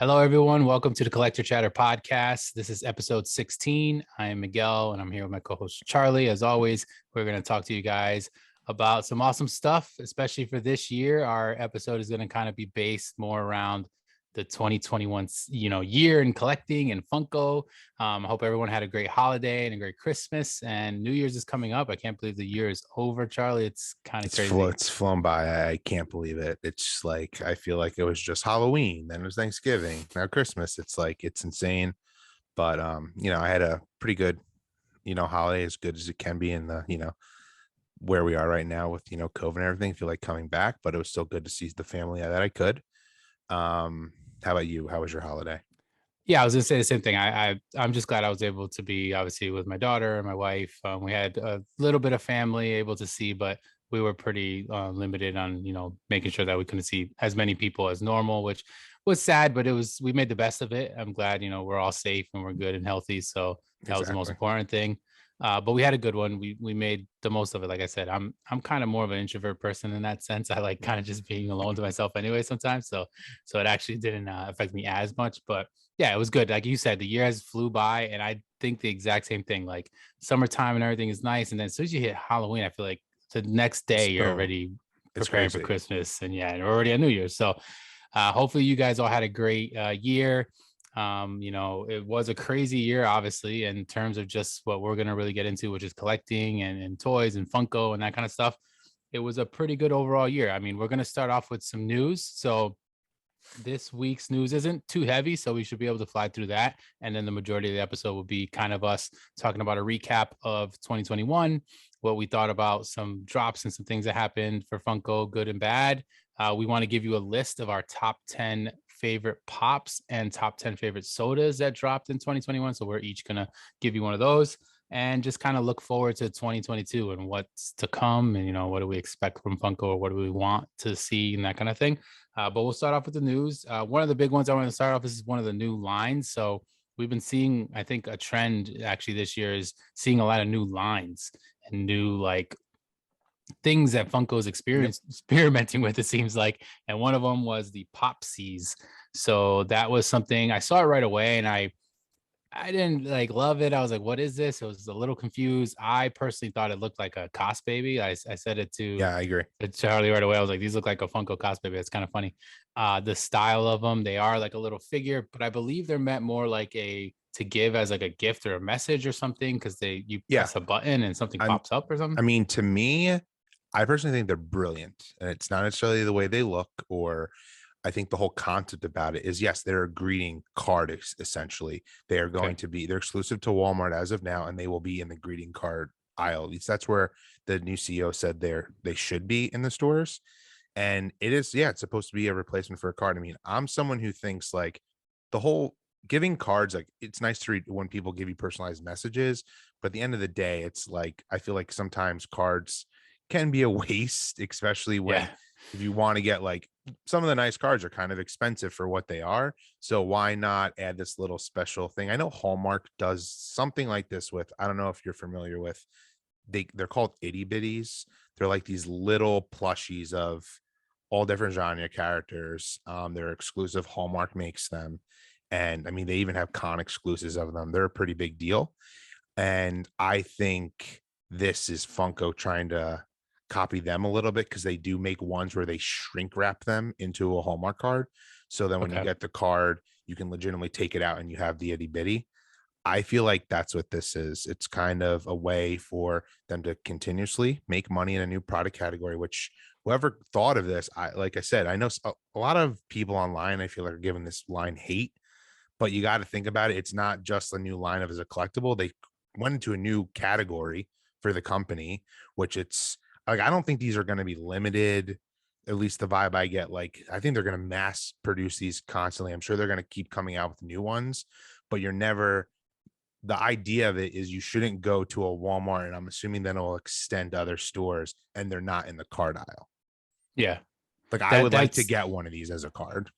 Hello, everyone. Welcome to the Collector Chatter podcast. This is episode 16. I am Miguel, and I'm here with my co-host Charlie. As always, we're going to talk to you guys about some awesome stuff, especially for this year. Our episode is going to kind of be based more around the 2021, year in collecting and Funko. I hope everyone had a great holiday and a great Christmas. And New Year's is coming up. I can't believe the year is over, Charlie. It's kind of crazy. It's flown by. I can't believe it. It's like I feel like it was just Halloween, then it was Thanksgiving, now Christmas. It's insane. But I had a pretty good, holiday, as good as it can be in the, where we are right now with COVID and everything. I feel like coming back, but it was still good to see the family that I could. How about you? How was your holiday? Yeah, I was gonna say the same thing. I'm just glad I was able to be obviously with my daughter and my wife. We had a little bit of family able to see, but we were pretty limited on making sure that we couldn't see as many people as normal, which was sad. But we made the best of it. I'm glad we're all safe and we're good and healthy. So that was the most important thing. But we had a good one. We made the most of it. Like I said, I'm kind of more of an introvert person in that sense. I like kind of just being alone to myself anyway sometimes. So it actually didn't affect me as much. But yeah, it was good. Like you said, the year has flew by, and I think the exact same thing. Like summertime and everything is nice, and then as soon as you hit Halloween, I feel like the next day you're already preparing for Christmas, and yeah, and already on New Year's. So hopefully you guys all had a great year. It was a crazy year, obviously, in terms of just what we're gonna really get into, which is collecting and toys and Funko and that kind of stuff. It was a pretty good overall year. I mean, we're gonna start off with some news. So this week's news isn't too heavy, so we should be able to fly through that. And then the majority of the episode will be kind of us talking about a recap of 2021, what we thought about some drops and some things that happened for Funko, good and bad. We want to give you a list of our top 10 favorite pops and top 10 favorite sodas that dropped in 2021. So we're each going to give you one of those and just kind of look forward to 2022 and what's to come. And, what do we expect from Funko, or what do we want to see and that kind of thing. But we'll start off with the news. One of the big ones I want to start off is one of the new lines. So we've been seeing, I think, a trend actually this year is seeing a lot of new lines and new like things that Funko's experimenting with, it seems like. And one of them was the Popsies. So that was something I saw it right away, and I didn't like love it. I was like, what is this? It was a little confused. I personally thought it looked like a Cos Baby. I said it to I agree. Charlie right away. I was like, these look like a Funko Cos Baby. It's kind of funny. The style of them, they are like a little figure, but I believe they're meant more like to give as like a gift or a message or something, because you press a button and something pops up or something. I mean, to me, I personally think they're brilliant, and it's not necessarily the way they look, or I think the whole concept about it is, yes, they're a greeting card. Essentially, they are going to be, they're exclusive to Walmart as of now, and they will be in the greeting card aisle. At least that's where the new CEO said they should be in the stores. And it is, it's supposed to be a replacement for a card. I mean, I'm someone who thinks like the whole giving cards, like it's nice to read when people give you personalized messages, but at the end of the day, it's like I feel like sometimes cards can be a waste, especially when if you want to get like some of the nice cards are kind of expensive for what they are. So why not add this little special thing? I know Hallmark does something like this with, I don't know if you're familiar with, they're called itty bitties. They're like these little plushies of all different genre characters. They're exclusive. Hallmark makes them. And I mean, they even have con exclusives of them. They're a pretty big deal. And I think this is Funko trying to copy them a little bit, because they do make ones where they shrink wrap them into a Hallmark card. So then when you get the card, you can legitimately take it out and you have the itty bitty. I feel like that's what this is. It's kind of a way for them to continuously make money in a new product category, which whoever thought of this, like I said, I know a lot of people online, I feel like, are giving this line hate, but you got to think about it. It's not just a new line of as a collectible. They went into a new category for the company, which it's like, I don't think these are going to be limited. At least the vibe I get, like, I think they're going to mass produce these constantly. I'm sure they're going to keep coming out with new ones, but the idea of it is you shouldn't go to a Walmart, and I'm assuming then it'll extend to other stores, and they're not in the card aisle. Yeah. Like I would like to get one of these as a card.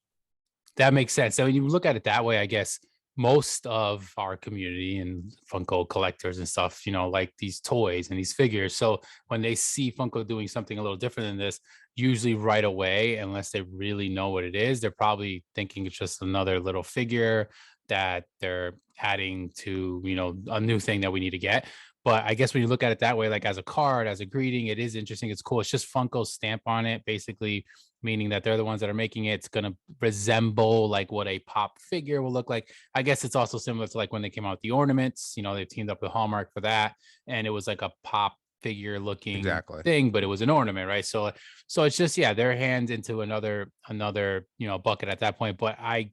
That makes sense. So when you look at it that way, I guess most of our community and Funko collectors and stuff, like these toys and these figures. So when they see Funko doing something a little different than this, usually right away, unless they really know what it is, they're probably thinking it's just another little figure that they're adding to, a new thing that we need to get. But I guess when you look at it that way, like as a card, as a greeting, it is interesting. It's cool. It's just Funko's stamp on it, basically meaning that they're the ones that are making it. It's going to resemble like what a pop figure will look like. I guess it's also similar to like when they came out with the ornaments, they teamed up with Hallmark for that. And it was like a pop figure looking Exactly. thing, but it was an ornament, right? So it's just, yeah, their hands into another bucket at that point. But I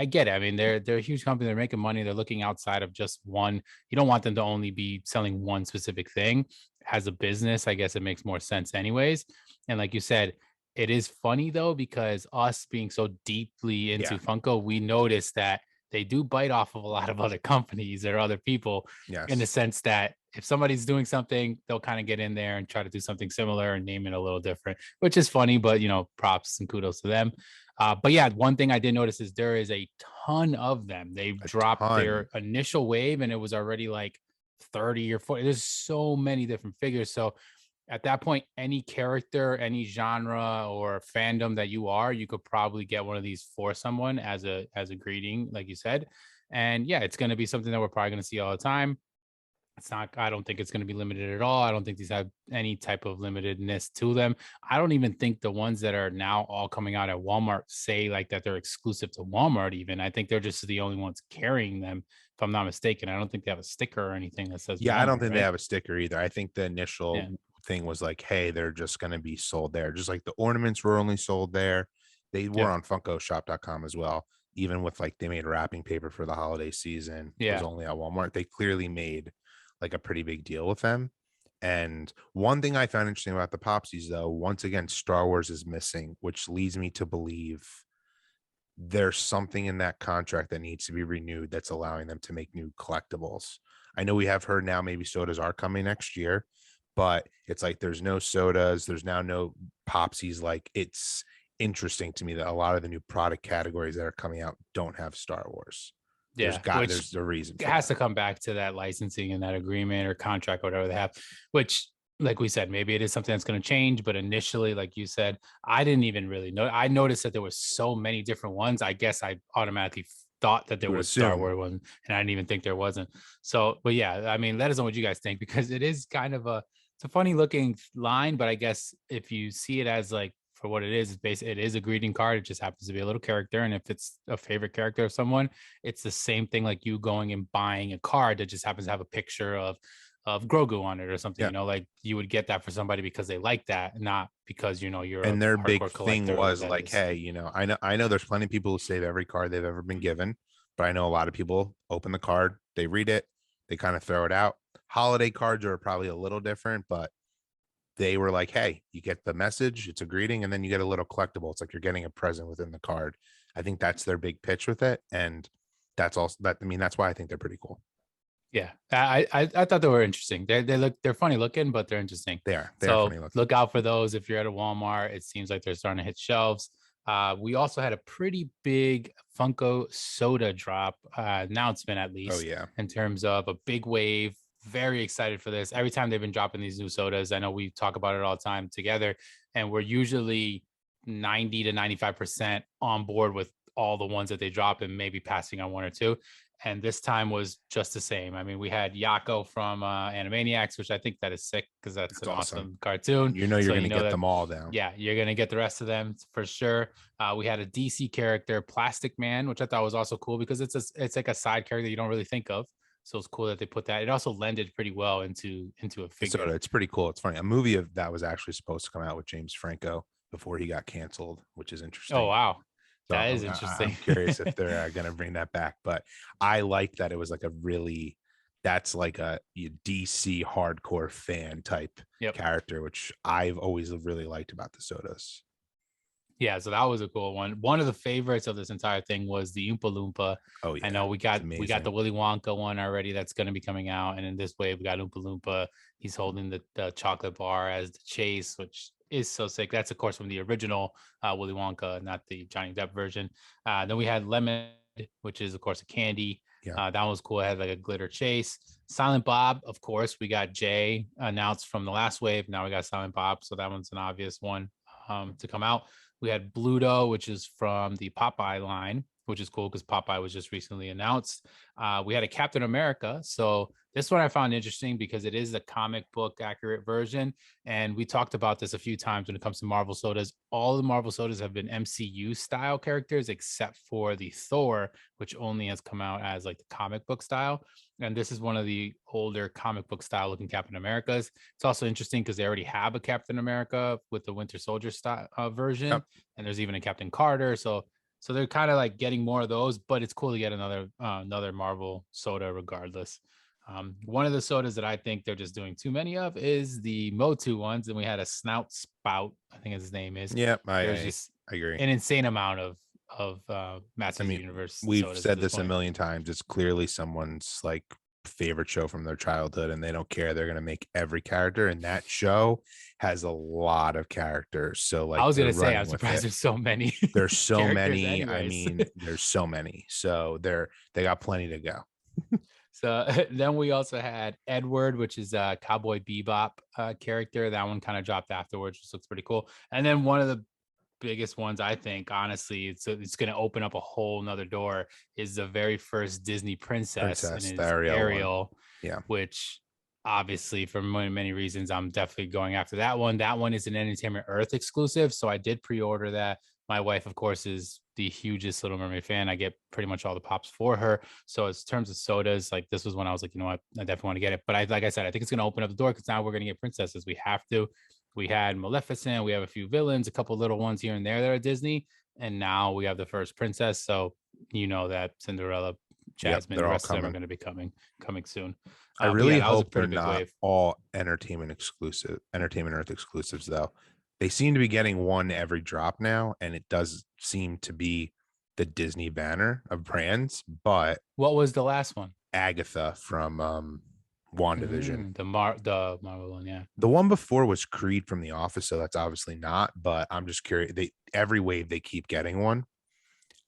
get it. I mean, they're a huge company, they're making money, they're looking outside of just one. You don't want them to only be selling one specific thing. As a business, I guess it makes more sense anyways. And like you said, it is funny though, because us being so deeply into Yeah. Funko, we notice that they do bite off of a lot of other companies or other people, in the Yes. sense that if somebody's doing something, they'll kind of get in there and try to do something similar and name it a little different, which is funny, but props and kudos to them. But yeah, one thing I did notice is there is a ton of them. They've A dropped ton. their initial wave and it was already like 30 or 40. There's so many different figures. So at that point, any character, any genre or fandom that you are, you could probably get one of these for someone as a greeting, like you said. And yeah, it's going to be something that we're probably going to see all the time. It's not, I don't think it's going to be limited at all. I don't think these have any type of limitedness to them. I don't even think the ones that are now all coming out at Walmart say like that they're exclusive to Walmart, even. I think they're just the only ones carrying them, if I'm not mistaken. I don't think they have a sticker or anything that says Yeah, I don't Walmart, think they right? have a sticker either. I think the Yeah. initial thing was like, hey, they're just going to be sold there. Just like the ornaments were only sold there. They were Yep. on funkoshop.com as well. Even with like they made wrapping paper for the holiday season, it was Yeah. only at Walmart. They clearly made like a pretty big deal with them. And one thing I found interesting about the Popsies, though, once again, Star Wars is missing, which leads me to believe there's something in that contract that needs to be renewed that's allowing them to make new collectibles. I know we have heard now maybe sodas are coming next year, but it's like there's no sodas, there's now no Popsies. Like it's interesting to me that a lot of the new product categories that are coming out don't have Star Wars. Yeah. Which There's a reason for has that. to come back to that licensing and that agreement or contract, or whatever they have, which, like we said, maybe it is something that's going to change. But initially, like you said, I didn't even really know. I noticed that there was so many different ones. I guess I automatically thought that there You would was Star assume. Wars one, and I didn't even think there wasn't. So, but yeah, I mean, let us know what you guys think, because it is kind of it's a funny looking line. But I guess if you see it as like for what it is, it is a greeting card. It just happens to be a little character, and if it's a favorite character of someone, it's the same thing like you going and buying a card that just happens to have a picture of Grogu on it or something, Yeah. like you would get that for somebody because they like that, not because you're a And their big hardcore thing collector or what was that like, is. hey, I know there's plenty of people who save every card they've ever been given, but I know a lot of people open the card, they read it, they kind of throw it out. Holiday cards are probably a little different, but they were like, hey, you get the message, it's a greeting, and then you get a little collectible. It's like you're getting a present within the card. I think that's their big pitch with it. And that's also that, I mean, that's why I think they're pretty cool. Yeah, I thought they were interesting. They're funny looking, but they're interesting. They are funny So looking. look out for those if you're at a Walmart. It seems like they're starting to hit shelves. We also had a pretty big Funko soda drop announcement, at Oh least yeah. in terms of a big wave. Very excited for this. Every time they've been dropping these new sodas, I know we talk about it all the time together, and we're usually 90 to 95% on board with all the ones that they drop, and maybe passing on one or two. And this time was just the same. I mean, we had Yako from Animaniacs, which I think that is sick because that's That's an awesome. awesome cartoon. You know you're So gonna get that, them all down. yeah, you're gonna get the rest of them for sure. We had a DC character, Plastic Man, which I thought was also cool because it's like a side character you don't really think of. So it's cool that they put that. It also lended pretty well into a The figure. soda, it's pretty cool. It's funny. A movie of that was actually supposed to come out with James Franco before he got canceled, which is Oh interesting. wow, So that is interesting. I'm curious if they're going to bring that back. But I like that it was like a really, that's like a DC hardcore fan type Yep. character, which I've always really liked about the sodas. Yeah, so that was a cool one. One of the favorites of this entire thing was the Oompa Loompa. Oh I yeah, know it's we got the amazing. Willy Wonka one already that's going to be coming out, and in this way we got Oompa Loompa. He's holding the chocolate bar as the chase, which is so sick. That's of course from the original Willy Wonka, not the Johnny Depp version. Then we had Lemon which is of course a candy. Yeah. That one was cool. It had like a glitter chase. Silent Bob, of course, we got Jay announced from the last wave. Now we got Silent Bob, so that one's an obvious one to come out. We had Bluto, which is from the Popeye line, which is cool because Popeye was just recently announced. We had a Captain America. So this one I found interesting because it is a comic book accurate version. And we talked about this a few times when it comes to Marvel sodas. All the Marvel sodas have been MCU style characters, except for the Thor, which only has come out as like the comic book style. And this is one of the older comic book style looking Captain Americas. It's also interesting because they already have a Captain America with the Winter Soldier style version, Yep. and there's even a Captain Carter. So they're kind of like getting more of those, but it's cool to get another Marvel soda regardless. One of the sodas that I think they're just doing too many of is the Motu ones, and we had a Snout Spout, I think his name is. Yep. There's just I agree. an insane amount of I Masters of the mean, Universe we've sodas at said this this a point. million times. It's clearly someone's like favorite show from their childhood, and they don't care. They're gonna make every character, and that show has a lot of characters. So I like was they're gonna say, I'm running with surprised it. there's so many There's so characters, many. I anyways. mean, there's so many. So they got plenty to go. So then we also had Edward, which is a Cowboy Bebop character. That one kind of dropped afterwards, which looks pretty cool. And then one of the biggest ones, I think, honestly, it's going to open up a whole nother door, is the very first Disney princess, and Princess, the is Ariel one. Ariel, Yeah. which obviously for many reasons I'm definitely going after that one. That one is an Entertainment Earth exclusive, so I did pre-order that. My wife, of course, is the hugest Little Mermaid fan. I get pretty much all the pops for her. So as terms of sodas, like this was when I was like, you know what, I definitely want to get it. But like I said, I think it's going to open up the door because now we're going to get princesses. We have to. We had Maleficent, we have a few villains, a couple little ones here and there that are Disney, and now we have the first princess. So you know that Cinderella, Yep. Jasmine, They're the all rest of them are coming. going to be coming soon. I But yeah, really that was a hope they're pretty big not wave. all Entertainment Earth exclusives though. They seem to be getting one every drop now, and it does seem to be the Disney banner of brands, but What was the last one? Agatha from WandaVision. The Marvel one, yeah. The one before was Creed from The Office, so that's obviously not, but I'm just curious. Every wave they keep getting one.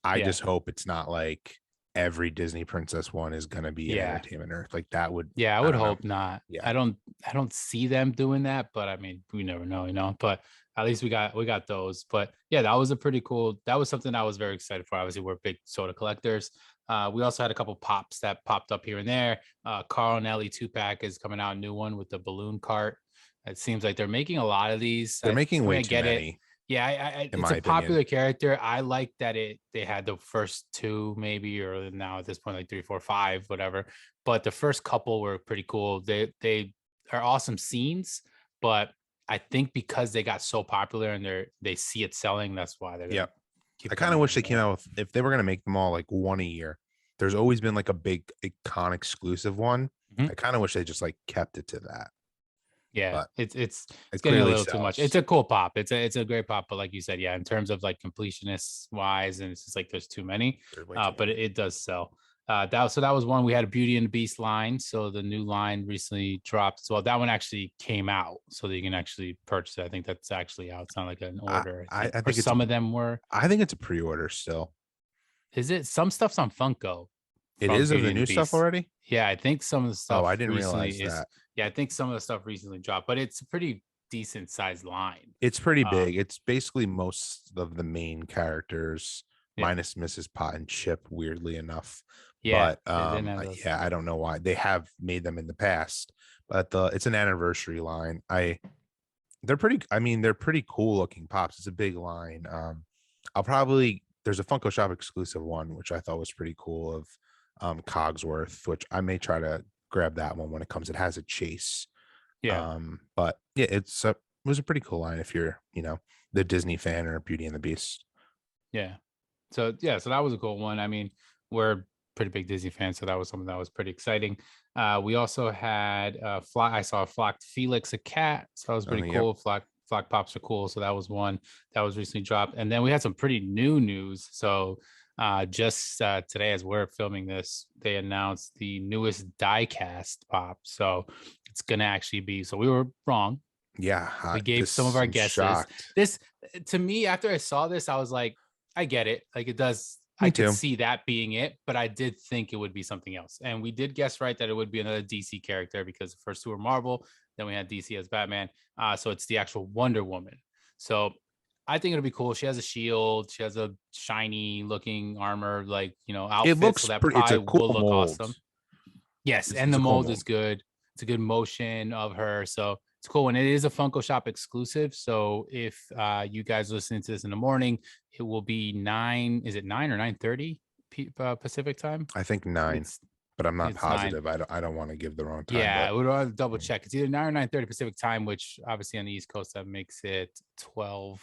I Yeah. just hope it's not like every Disney princess one is going to be an Yeah. Entertainment Earth. Like that would, Yeah, I I would don't know. hope not. Yeah. I don't see them doing that, but I mean, we never know, But at least we got those. But yeah, that was a pretty cool. That was something I was very excited for. Obviously, we're big soda collectors. We also had a couple pops that popped up here and there. Carl and Ellie 2-pack is coming out, a new one with the balloon cart. It seems like they're making a lot of these. They're making way I too get it. many. Yeah, in it's my a opinion. popular character. I like that they had the first two, maybe, or now at this point like 3, 4, 5, whatever. But the first couple were pretty cool. They are awesome scenes, but I think because they got so popular and they see it selling, that's why they're Yeah. keep I kind coming of wish out they with came more. out with, if they were going to make them all like one a year. There's always been like a big icon exclusive one. Mhm. I kind of wish they just like kept it to that. Yeah, But it's it getting a clearly little too much. It's sells. a cool pop. It's a great pop, but like you said, yeah, in terms of like completionists wise, and it's just like there's too many. There's way too But many. it does sell. That was one. We had a Beauty and the Beast line, so the new line recently dropped as well. That one actually came out, so that you can actually purchase it. I think that's actually out. It's not like an order. I think, I or think some of them were. I think it's a pre-order still. Is it some stuff's on Funko It from is of Beauty the and the new stuff Beast? already. Yeah, I think some of the Oh, stuff I didn't recently realize is. that. Yeah, I think some of the stuff recently dropped, but it's a pretty decent sized line. It's pretty big. Um, It's basically most of the main characters yeah, minus Mrs. Pot and Chip, weirdly enough. yeah, But they didn't have those. yeah, I don't know why. They have made them in the past, but it's an anniversary line. They're pretty, I mean, they're pretty cool looking pops. It's a big line. There's a Funko Shop exclusive one, which I thought was pretty cool, of Cogsworth, which I may try to grab that one when it comes. It has a chase. Yeah, But yeah, it was a pretty cool line if you're, the Disney fan or Beauty and the Beast. yeah. So yeah, so that was a cool one. I mean, we're pretty big Disney fans, so that was something that was pretty exciting. We also had I saw Flocked Felix, a cat, so that was pretty Yep. cool. Flock pops are cool, so that was one that was recently dropped. And then we had some pretty new news. So just today, as we're filming this, they announced the newest diecast pop. So it's gonna actually be. So we were wrong. Yeah, We gave some of our I'm guesses. shocked. This, to me, after I saw this, I was like, I get it. Like it does. Me I could too. see that being it, but I did think it would be something else. And we did guess right that it would be another DC character because the first two were Marvel, then we had DC as Batman. So it's the actual Wonder Woman. So I think it'll be cool. She has a shield, she has a shiny looking armor, like, It outfit. So looks that pretty. It's a probably cool will look mold. awesome. Yes, It's, and it's the a cool mold mold. is good. It's a good motion of her. So it's cool. And it is a Funko Shop exclusive. So if you guys listening to this in the morning, it will be 9. Is it 9 or 9:30 Pacific time? I think I think 9, but I'm not it's 9. positive. I don't want to give the wrong time, Yeah, but I would rather double check. It's either 9 or 9:30 Pacific time, which obviously on the East Coast that makes it 12,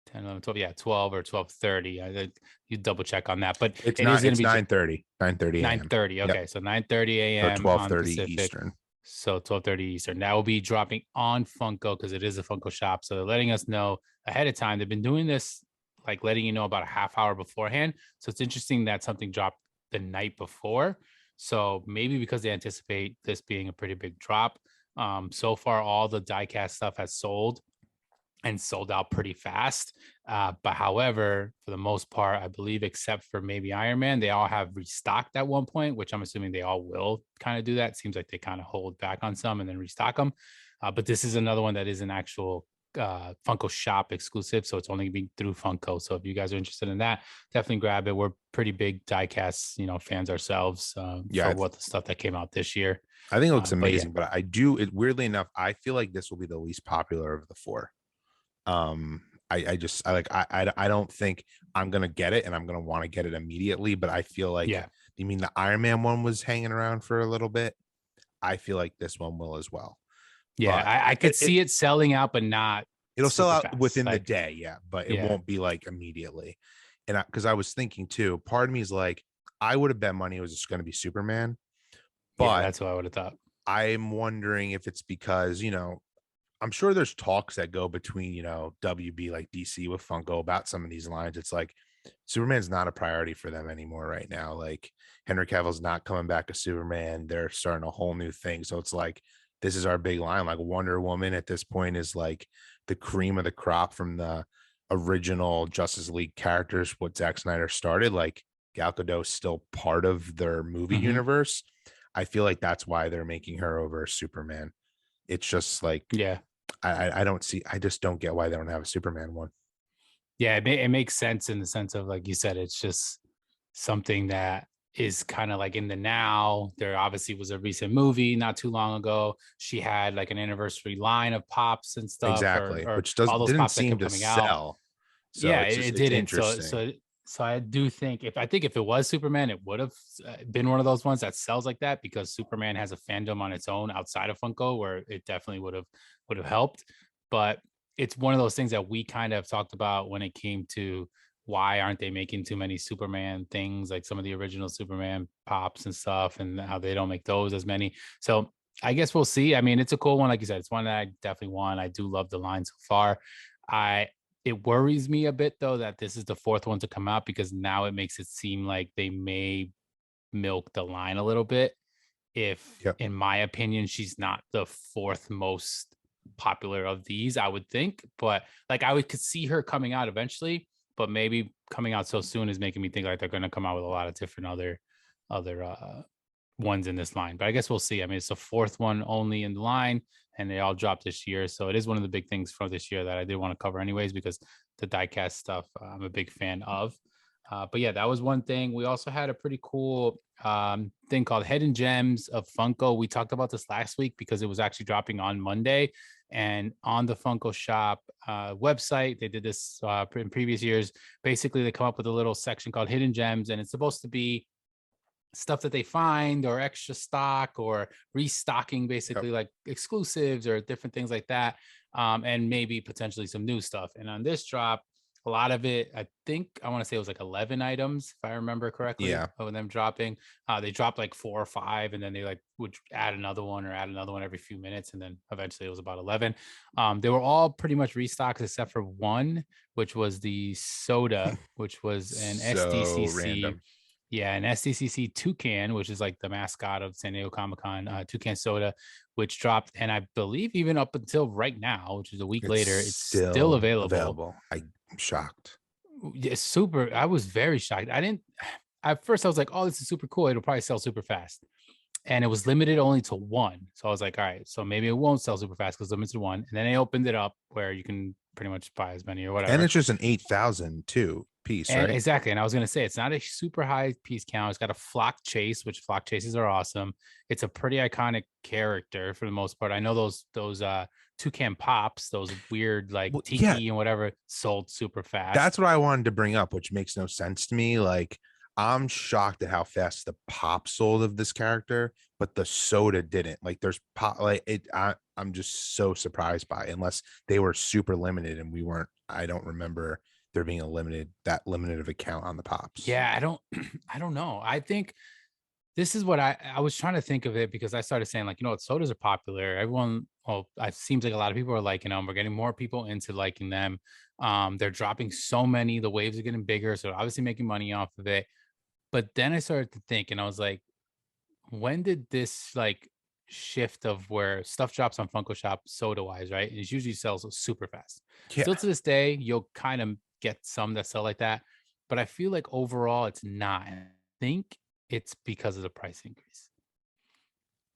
10, 11, 12. Yeah, 12 or 12:30. You double check on that. But it's it is not. going to It's be 9:30. 9:30 a.m. 9:30. Yep. Okay, so 9:30 Or a.m. on 12:30 Pacific. Eastern. So 12:30 Eastern. That will be dropping on Funko because it is a Funko shop. So they're letting us know ahead of time. They've been doing this, like letting you know about a half hour beforehand. So it's interesting that something dropped the night before. So maybe because they anticipate this being a pretty big drop. So far, all the diecast stuff has sold and sold out pretty fast. But however, for the most part, I believe, except for maybe Iron Man, they all have restocked at one point, which I'm assuming they all will kind of do that. Seems like they kind of hold back on some and then restock them. But this is another one that is an actual Funko Shop exclusive, so it's only being through Funko. So if you guys are interested in that, definitely grab it. We're pretty big diecast, fans ourselves Yeah, for what the stuff that came out this year. I think it looks But yeah, amazing, but I do it weirdly enough. I feel like this will be the least popular of the four. I just I like I don't think I'm gonna get it and I'm gonna want to get it immediately, but I feel like yeah, you mean the Iron Man one was hanging around for a little bit. I feel like this one will as well. yeah. But I could see it selling out, but not it'll sell super out fast. within the Like, day, yeah, but it yeah, won't be like immediately. And because I was thinking too, part of me is like, I would have bet money it was just going to be Superman, yeah, but that's what I would have thought. I'm wondering if it's because, I'm sure there's talks that go between, WB like DC with Funko about some of these lines. It's like Superman's not a priority for them anymore right now. Like Henry Cavill's not coming back as Superman. They're starting a whole new thing. So it's like, this is our big line. Like Wonder Woman at this point is like the cream of the crop from the original Justice League characters, what Zack Snyder started. Like Gal Gadot's still part of their movie Hmm. universe. I feel like that's why they're making her over Superman. It's just like Yeah, I don't see. I just don't get why they don't have a Superman one. yeah, it makes sense in the sense of, like you said, it's just something that is kind of like in the now. There obviously was a recent movie not too long ago. She had like an anniversary line of pops and stuff, Exactly, or which all doesn't those didn't pops that seem kept to coming out. sell. So Yeah, it's it just it's didn't. So interesting. I do think, if it was Superman, it would have been one of those ones that sells like that, because Superman has a fandom on its own outside of Funko where it definitely would have helped. But it's one of those things that we kind of talked about when it came to why aren't they making too many Superman things, like some of the original Superman pops and stuff, and how they don't make those as many. So I guess we'll see. I mean, it's a cool one, like you said. It's one that I definitely want. I do love the line so far. I It worries me a bit though that this is the fourth one to come out, because now it makes it seem like they may milk the line a little bit. If, Yep. in my opinion, she's not the fourth most popular of these, I would think. But like, could see her coming out eventually, but maybe coming out so soon is making me think like they're going to come out with a lot of different other ones in this line. But I guess we'll see. I mean, it's the fourth one only in the line, and they all dropped this year. So it is one of the big things from this year that I did want to cover anyways, because the diecast stuff I'm a big fan of. But yeah, that was one thing. We also had a pretty cool thing called Hidden Gems of Funko. We talked about this last week because it was actually dropping on Monday. And on the Funko Shop website, they did this in previous years. Basically, they come up with a little section called Hidden Gems, and it's supposed to be stuff that they find, or extra stock, or restocking, Yep. basically like exclusives or different things like that, and maybe potentially some new stuff. And on this drop, a lot of it, I think, I want to say it was like 11 items if I remember correctly Yeah. of them dropping. They dropped like 4 or 5, and then they like would add another one or add another one every few minutes, and then eventually it was about 11. They were all pretty much restocks except for one, which was the soda, which was an So SDCC. random. Yeah, an SDCC Toucan, which is like the mascot of San Diego Comic Con, Toucan Soda, which dropped. And I believe even up until right now, which is a week It's later, it's still still available. available. I'm shocked. Yeah, super. I was very shocked. I didn't at first I was like, "Oh, this is super cool. It'll probably sell super fast." And it was limited only to one. So I was like, "All right, so maybe it won't sell super fast because limited to one." And then they opened it up where you can pretty much buy as many or And whatever. it's just an 8,000 too piece, And right? exactly. And I was gonna say it's not a super high piece count. It's got a flock chase, which flock chases are awesome. It's a pretty iconic character for the most part. I know those toucan pops, those weird like Well, yeah, tiki and whatever, sold super fast. that's what I wanted to bring up, which makes no sense to me. Like, I'm shocked at how fast the pop sold of this character, but the soda didn't. Like, there's pop, like it. I'm just so surprised by it, unless they were super limited and we weren't. I don't remember there being a that limited of a count on the pops. Yeah, I don't I don't know. I think this is what I was trying to think of it because I started saying like, you know what, sodas are popular. Everyone, well, it seems like a lot of people are liking them. We're getting more people into liking them. They're dropping so many. The waves are getting bigger, so obviously making money off of it. But then I started to think, and I was like, when did this like shift of where stuff drops on Funko Shop soda wise, right? And it usually sells super fast. Still Yeah, to this day, you'll kind of get some that sell like that, but I feel like overall it's not. And I think it's because of the price increase.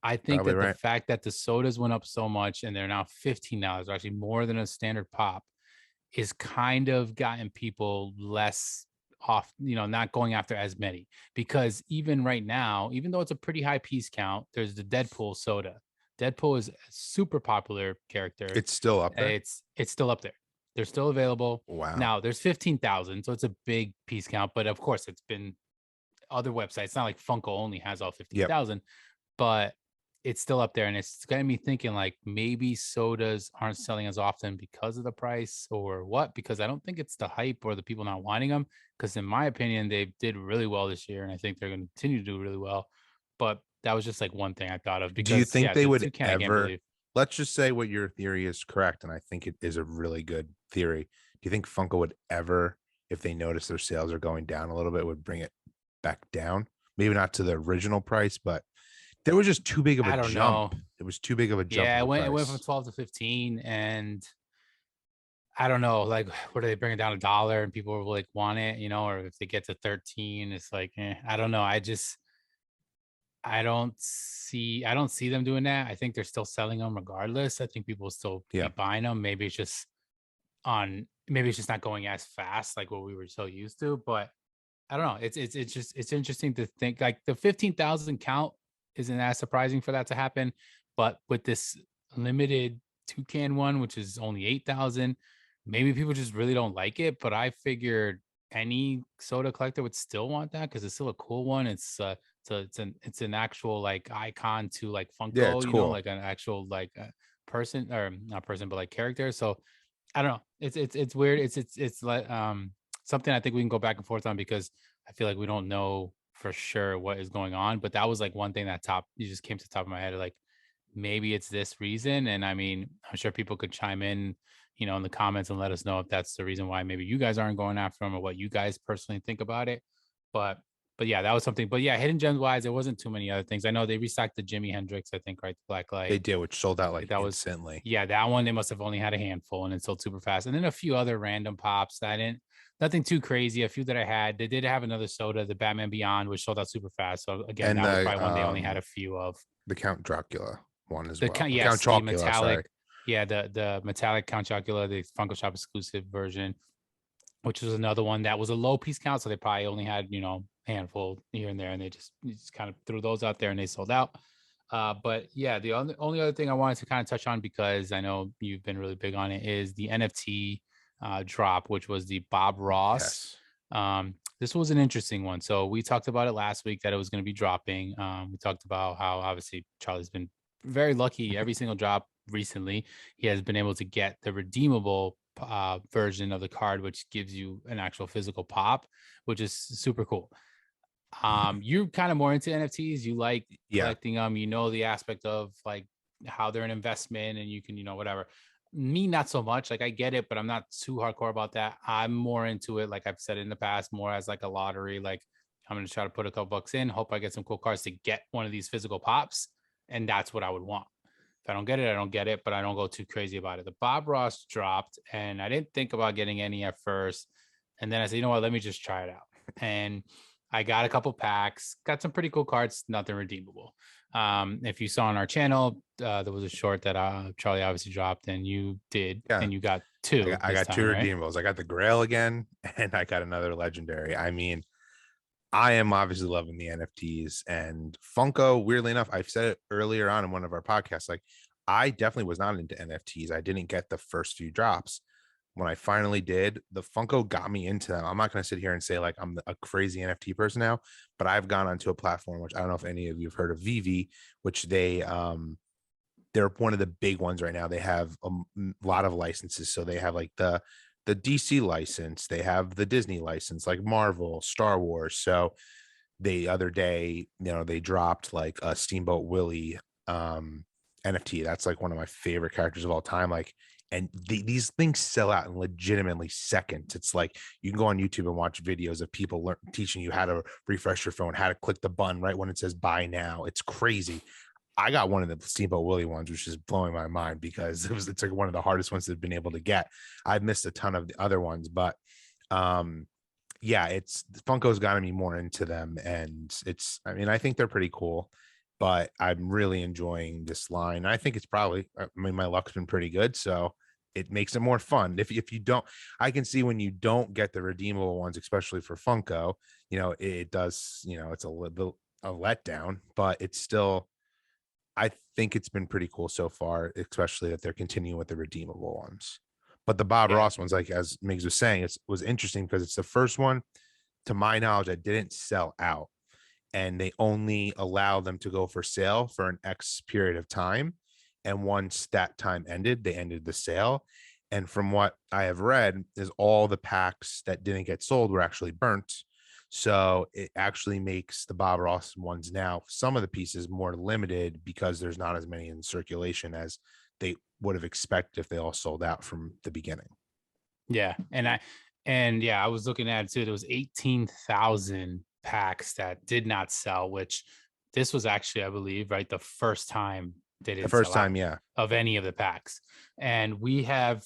I think probably that the right. fact that the sodas went up so much and they're now $15, or actually more than a standard pop, is kind of gotten people less off, not going after as many. Because even right now, even though it's a pretty high piece count, there's the Deadpool soda. Deadpool is a super popular character. It's still up there. It's still up there. They're still available. Wow. Now there's 15,000, so it's a big piece count, but of course it's been other websites. It's not like Funko only has all Yep. 15,000, but it's still up there. And it's got me thinking like maybe sodas aren't selling as often because of the price or what, because I don't think it's the hype or the people not wanting them. Because in my opinion, they did really well this year. And I think they're going to continue to do really well. But that was just like one thing I thought of Do you because think yeah, they the would toucan I can't ever, believe. let's just say what your theory is correct, and I think it is a really good theory. Do you think Funko would ever, if they notice their sales are going down a little bit, would bring it back down? Maybe not to the original price, but there was just too big of a I don't jump. know. It was too big of a jump Yeah, in the it went from price. 12 to 15, and I don't know, like, where do they bring it down $1 and people will like want it, or if they get to 13, it's like, I don't know. I don't see them doing that. I think they're still selling them regardless. I think people will still Yeah. be buying them. Maybe it's just not going as fast like what we were so used to. But I don't know. It's interesting to think like the 15,000 count isn't as surprising for that to happen. But with this limited toucan one, which is only 8,000, maybe people just really don't like it. But I figured any soda collector would still want that because it's still a cool one. It's an actual like icon to like Yeah, it's Funko, cool. like an actual like person, or not person, but like character. So I don't know. It's weird. It's like something I think we can go back and forth on because I feel like we don't know for sure what is going on. But that was like one thing that top you just came to the top of my head. Like maybe it's this reason. And I mean, I'm sure people could chime in, in the comments and let us know if that's the reason why maybe you guys aren't going after them or what you guys personally think about it. But but yeah, that was something. But yeah, hidden gems wise, there wasn't too many other things. I know they restocked the Jimi Hendrix, I think, right? The Black They Light. did, which sold out I think like that was, instantly. yeah, that one they must have only had a handful and it sold super fast. And then a few other random pops that I didn't, nothing too crazy. A few that I had, they did have another soda, the Batman Beyond, which sold out super fast. So again, And that was probably one they only had a few of. the Count Dracula one as The well. count, Or Count yes, the Chocula, sorry. metallic, yeah, the metallic Count Chocula, the Funko Shop exclusive version, which was another one that was a low piece count. So they probably only had, handful here and there, and they just kind of threw those out there and they sold out. But yeah, the only other thing I wanted to kind of touch on because I know you've been really big on it is the NFT drop, which was the Bob Ross. Yes. This was an interesting one. So we talked about it last week that it was going to be dropping. We talked about how obviously Charlie's been very lucky every single drop recently. He has been able to get the redeemable version of the card, which gives you an actual physical pop, which is super cool. You're kind of more into NFTs. You like Yeah. collecting them. You know the aspect of like how they're an investment, and you can, whatever. Me, not so much. Like I get it, but I'm not too hardcore about that. I'm more into it, like I've said in the past, more as like a lottery. Like I'm gonna try to put a couple bucks in, hope I get some cool cards to get one of these physical pops, and that's what I would want. If I don't get it, I don't get it, but I don't go too crazy about it. The Bob Ross dropped, and I didn't think about getting any at first. And then I said, you know what, let me just try it out. And I got a couple packs, got some pretty cool cards, nothing redeemable. If you saw on our channel, there was a short that Charlie obviously dropped, and you did, Yeah. and you got I got, two I this got two time, right? redeemables. I got the Grail again, and I got another legendary. I mean, I am obviously loving the NFTs and Funko. Weirdly enough, I've said it earlier on in one of our podcasts. Like, I definitely was not into NFTs. I didn't get the first few drops. When I finally did, the Funko got me into them. I'm not going to sit here and say like I'm a crazy NFT person now, but I've gone onto a platform which I don't know if any of you have heard of VV, which they're one of the big ones right now. They have a lot of licenses. So they have like the DC license, they have the Disney license, like Marvel, Star Wars. So the other day, they dropped like a Steamboat Willie NFT. That's like one of my favorite characters of all time. Like, and these things sell out in legitimately seconds. It's like you can go on YouTube and watch videos of people teaching you how to refresh your phone, how to click the button right when it says buy now. It's crazy. I got one of the Steamboat Willie ones, which is blowing my mind because it's like one of the hardest ones they've been able to get. I've missed a ton of the other ones, but yeah, it's Funko's gotten me more into them, and I mean, I think they're pretty cool, but I'm really enjoying this line. I think it's probably, I mean, my luck's been pretty good, so it makes it more fun. If you don't, I can see when you don't get the redeemable ones, especially for Funko, it does, it's a little a letdown, but it's still, I think it's been pretty cool so far, especially that they're continuing with the redeemable ones. But the Bob Yeah. Ross ones, like as Migs was saying, it was interesting because it's the first one, to my knowledge, that didn't sell out, and they only allow them to go for sale for an X period of time. And once that time ended, they ended the sale. And from what I have read, is all the packs that didn't get sold were actually burnt. So it actually makes the Bob Ross ones now, some of the pieces, more limited because there's not as many in circulation as they would have expected if they all sold out from the beginning. Yeah. And yeah, I was looking at it too. There was 18,000 packs that did not sell, which this was actually, I believe, right, the first time they The didn't first sell time, out yeah. of any of the packs. And we have,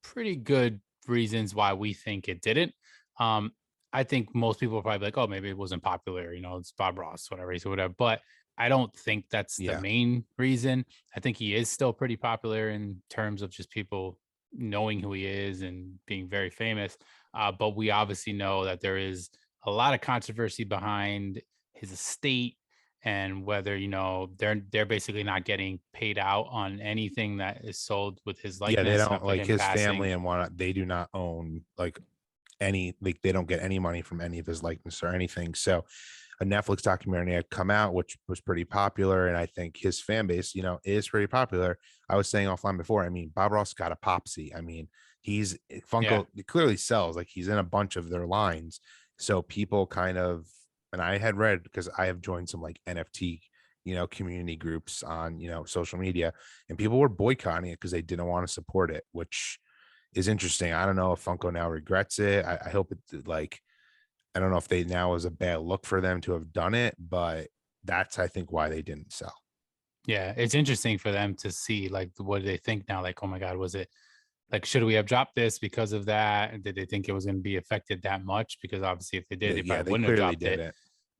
pretty good reasons why we think it didn't. Um, I think most people are probably like, oh, maybe it wasn't popular, it's Bob Ross, whatever, so whatever. But I don't think that's the Yeah. main reason. I think he is still pretty popular in terms of just people knowing who he is and being very famous. But we obviously know that there is a lot of controversy behind his estate, and whether they're basically not getting paid out on anything that is sold with his Yeah, they likeness don't after like him his passing. family and whatnot. They do not own like any, like they don't get any money from any of his likeness or anything. So a Netflix documentary had come out, which was pretty popular, and I think his fan base, is pretty popular. I was saying offline before. I mean, Bob Ross got a popsy. I mean, he's Yeah, Funko. It clearly sells. Like he's in a bunch of their lines, so people kind of. And I had read, because I have joined some like NFT, community groups on social media, and people were boycotting it because they didn't want to support it, which is interesting. I don't know if Funko now regrets it. I hope it, like, I don't know if they now is a bad look for them to have done it, but that's, I think, why they didn't sell. yeah, it's interesting for them to see like what do they think now. Like, oh my God, was it like, should we have dropped this because of that? And did they think it was going to be affected that much? Because obviously, if they did, they Yeah, probably they wouldn't have clearly dropped did it. it.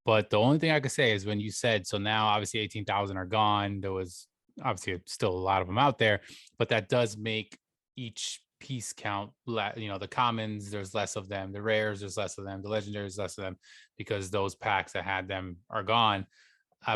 But the only thing I could say is when you said, so now obviously 18,000 are gone. There was obviously still a lot of them out there, but that does make each piece count. The commons, there's less of them. The rares, there's less of them. The legendaries, less of them, because those packs that had them are gone.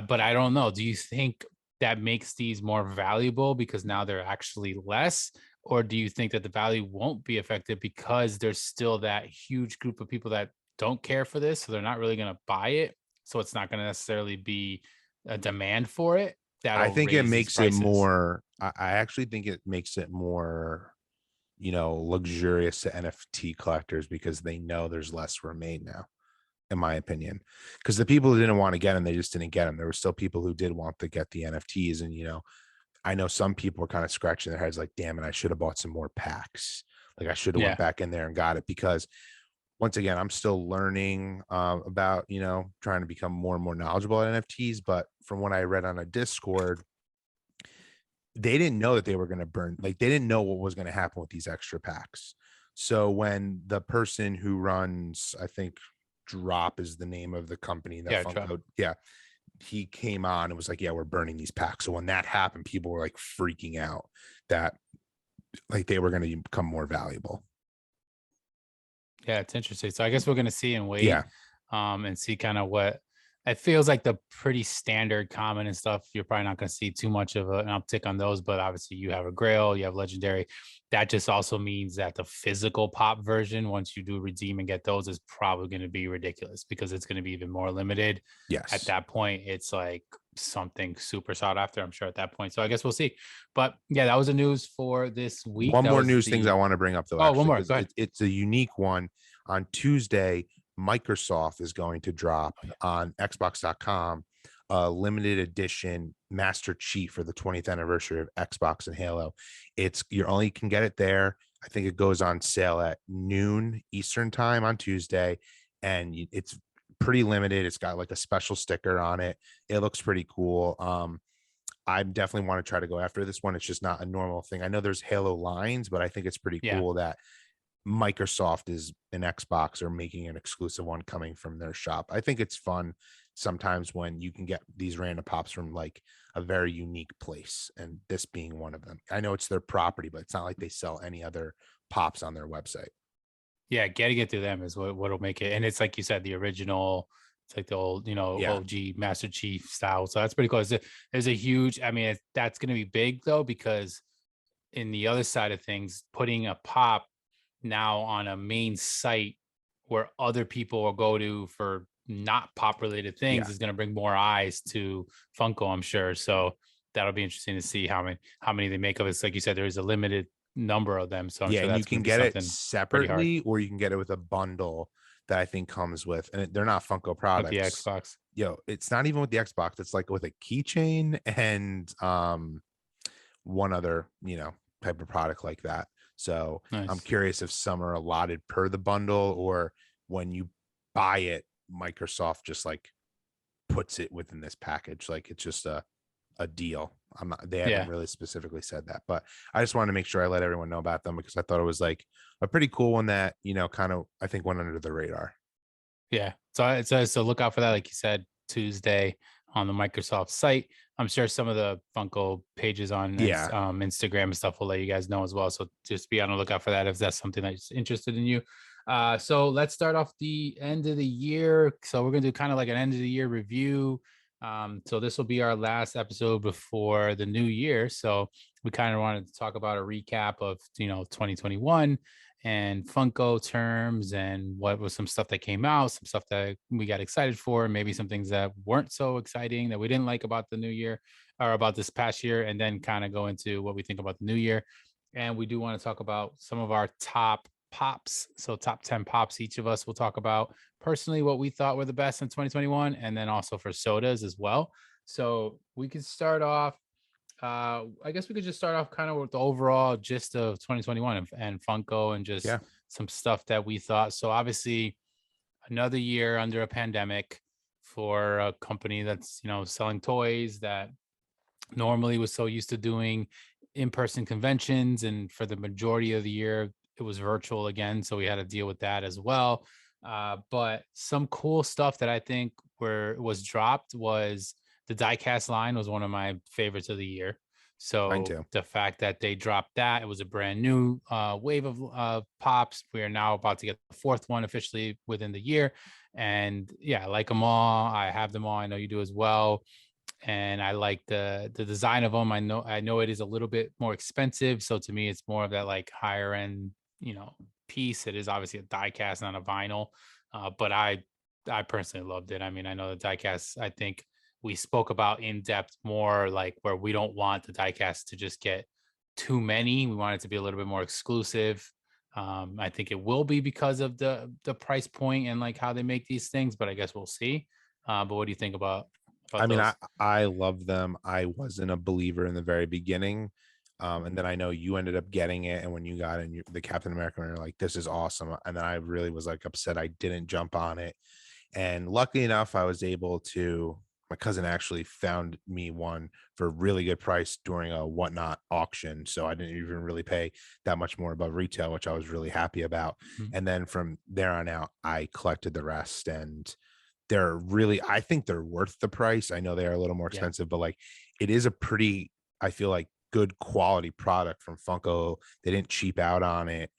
But I don't know. Do you think that makes these more valuable because now they're actually less? Or do you think that the value won't be affected because there's still that huge group of people that don't care for this? So they're not really going to buy it. So it's not going to necessarily be a demand for it I that'll think it raise these makes it prices. more, I actually think it makes it more, luxurious to NFT collectors because they know there's less remain now, in my opinion. Because the people who didn't want to get them, they just didn't get them. There were still people who did want to get the NFTs. And, I know some people were kind of scratching their heads like, damn it, I should have bought some more packs. Like I should have went Yeah. back in there and got it, because once again, I'm still learning about, trying to become more and more knowledgeable at NFTs. But from what I read on a Discord, they didn't know that they were going to burn. Like they didn't know what was going to happen with these extra packs. So when the person who runs, I think Drop is the name of the company that Yeah, drop. Funko, yeah, he came on and was like, yeah, we're burning these packs. So when that happened, people were like freaking out that like they were going to become more valuable. Yeah, it's interesting. So I guess we're gonna see and Yeah. wait, and see kind of what it feels like the pretty standard common and stuff. You're probably not gonna see too much of an uptick on those, but obviously you have a grail, you have legendary. That just also means that the physical pop version, once you do redeem and get those, is probably gonna be ridiculous because it's gonna be even more limited. At Yes. that point, it's like something super sought after, I'm sure at that point. So I guess we'll see. But yeah, that was the news for this week. One That more was news things I the want to bring up though, oh, one actually, more. because Go ahead. it's a unique one. On Tuesday, Microsoft is going to drop Oh, yeah. on Xbox.com a limited edition Master Chief for the 20th anniversary of Xbox and Halo. It's you only can get it there. I think it goes on sale at noon Eastern time on Tuesday, and it's pretty limited. It's got like a special sticker on it. It looks pretty cool. I definitely want to try to go after this one. It's just not a normal thing. I know there's Halo lines, but I think it's pretty Yeah. cool that Microsoft is an Xbox or making an exclusive one coming from their shop. I think it's fun sometimes when you can get these random pops from like a very unique place, and this being one of them. I know it's their property, but it's not like they sell any other pops on their website. Yeah, getting it through them is what'll make it. And it's like you said, the original, it's like the old, Yeah. OG Master Chief style. So that's pretty cool. There's a huge, I mean, that's going to be big though, because in the other side of things, putting a pop now on a main site where other people will go to for not pop related things Yeah. is going to bring more eyes to Funko, I'm sure. So that'll be interesting to see how many they make of it. It's like you said, there's a limited number of them. So I'm Yeah, sure and you that's going can to be get it something pretty hard separately or you can get it with a bundle that I think comes with, and they're not Funko with the products. Xbox. Yo, it's not even with the Xbox. It's like with a keychain and one other, type of product like that. So I'm Nice. curious if some are allotted per the bundle or when you buy it, Microsoft just like puts it within this package. Like it's just a deal. I'm not, they haven't Yeah. really specifically said that, but I just wanted to make sure I let everyone know about them because I thought it was like a pretty cool one that, kind of I think went under the radar. Yeah. So look out for that. Like you said, Tuesday on the Microsoft site. I'm sure some of the Funko pages on Yeah. Instagram and stuff will let you guys know as well. So just be on the lookout for that if that's something that's interested in you. So let's start off the end of the year. So we're gonna do kind of like an end of the year review. So this will be our last episode before the new year. So we kind of wanted to talk about a recap of 2021 and Funko terms and what was some stuff that came out, some stuff that we got excited for, maybe some things that weren't so exciting that we didn't like about the new year or about this past year, and then kind of go into what we think about the new year. And we do want to talk about some of our top pops. So, top 10 pops, each of us will talk about personally what we thought were the best in 2021, and then also for sodas as well. So, we can start off I guess we could just start off kind of with the overall gist of 2021 and Funko and just Yeah. some stuff that we thought. So obviously another year under a pandemic for a company that's, selling toys that normally was so used to doing in-person conventions, and for the majority of the year it was virtual again, so we had to deal with that as well. But some cool stuff that I think was dropped was the diecast line was one of my favorites of the year. Mine So too. the fact that they dropped that, it was a brand new wave of pops. We are now about to get the fourth one officially within the year, and yeah, I like them all. I have them all. I know you do as well, and I like the design of them. I know it is a little bit more expensive, so to me, it's more of that like higher end, piece. It is obviously a die cast, not a vinyl, but I personally loved it. I mean, I know the die cast. I think we spoke about in depth more, like where we don't want the die cast to just get too many. We want it to be a little bit more exclusive. I think it will be because of the price point and like how they make these things, but I guess we'll see. But what do you think about I mean, those? I love them. I wasn't a believer in the very beginning. And then I know you ended up getting it. And when you got in the Captain America, you're like, this is awesome. And then I really was like upset I didn't jump on it. And luckily enough, I was able to. my cousin actually found me one for a really good price during a whatnot auction. So I didn't even really pay that much more above retail, which I was really happy about. Mhm. And then from there on out, I collected the rest. And they're really, I think they're worth the price. I know they are a little more Yeah. expensive, but like it is a pretty, I feel like, good quality product from Funko. They didn't cheap out on it.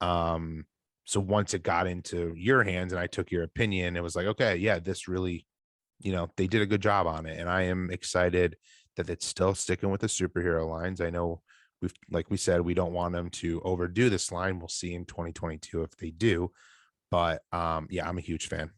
Um, so once it got into your hands and I took your opinion, it was like, okay, yeah, this really, they did a good job on it. And I am excited that it's still sticking with the superhero lines. I know like we said, we don't want them to overdo this line. We'll see in 2022 if they do. But yeah, I'm a huge fan.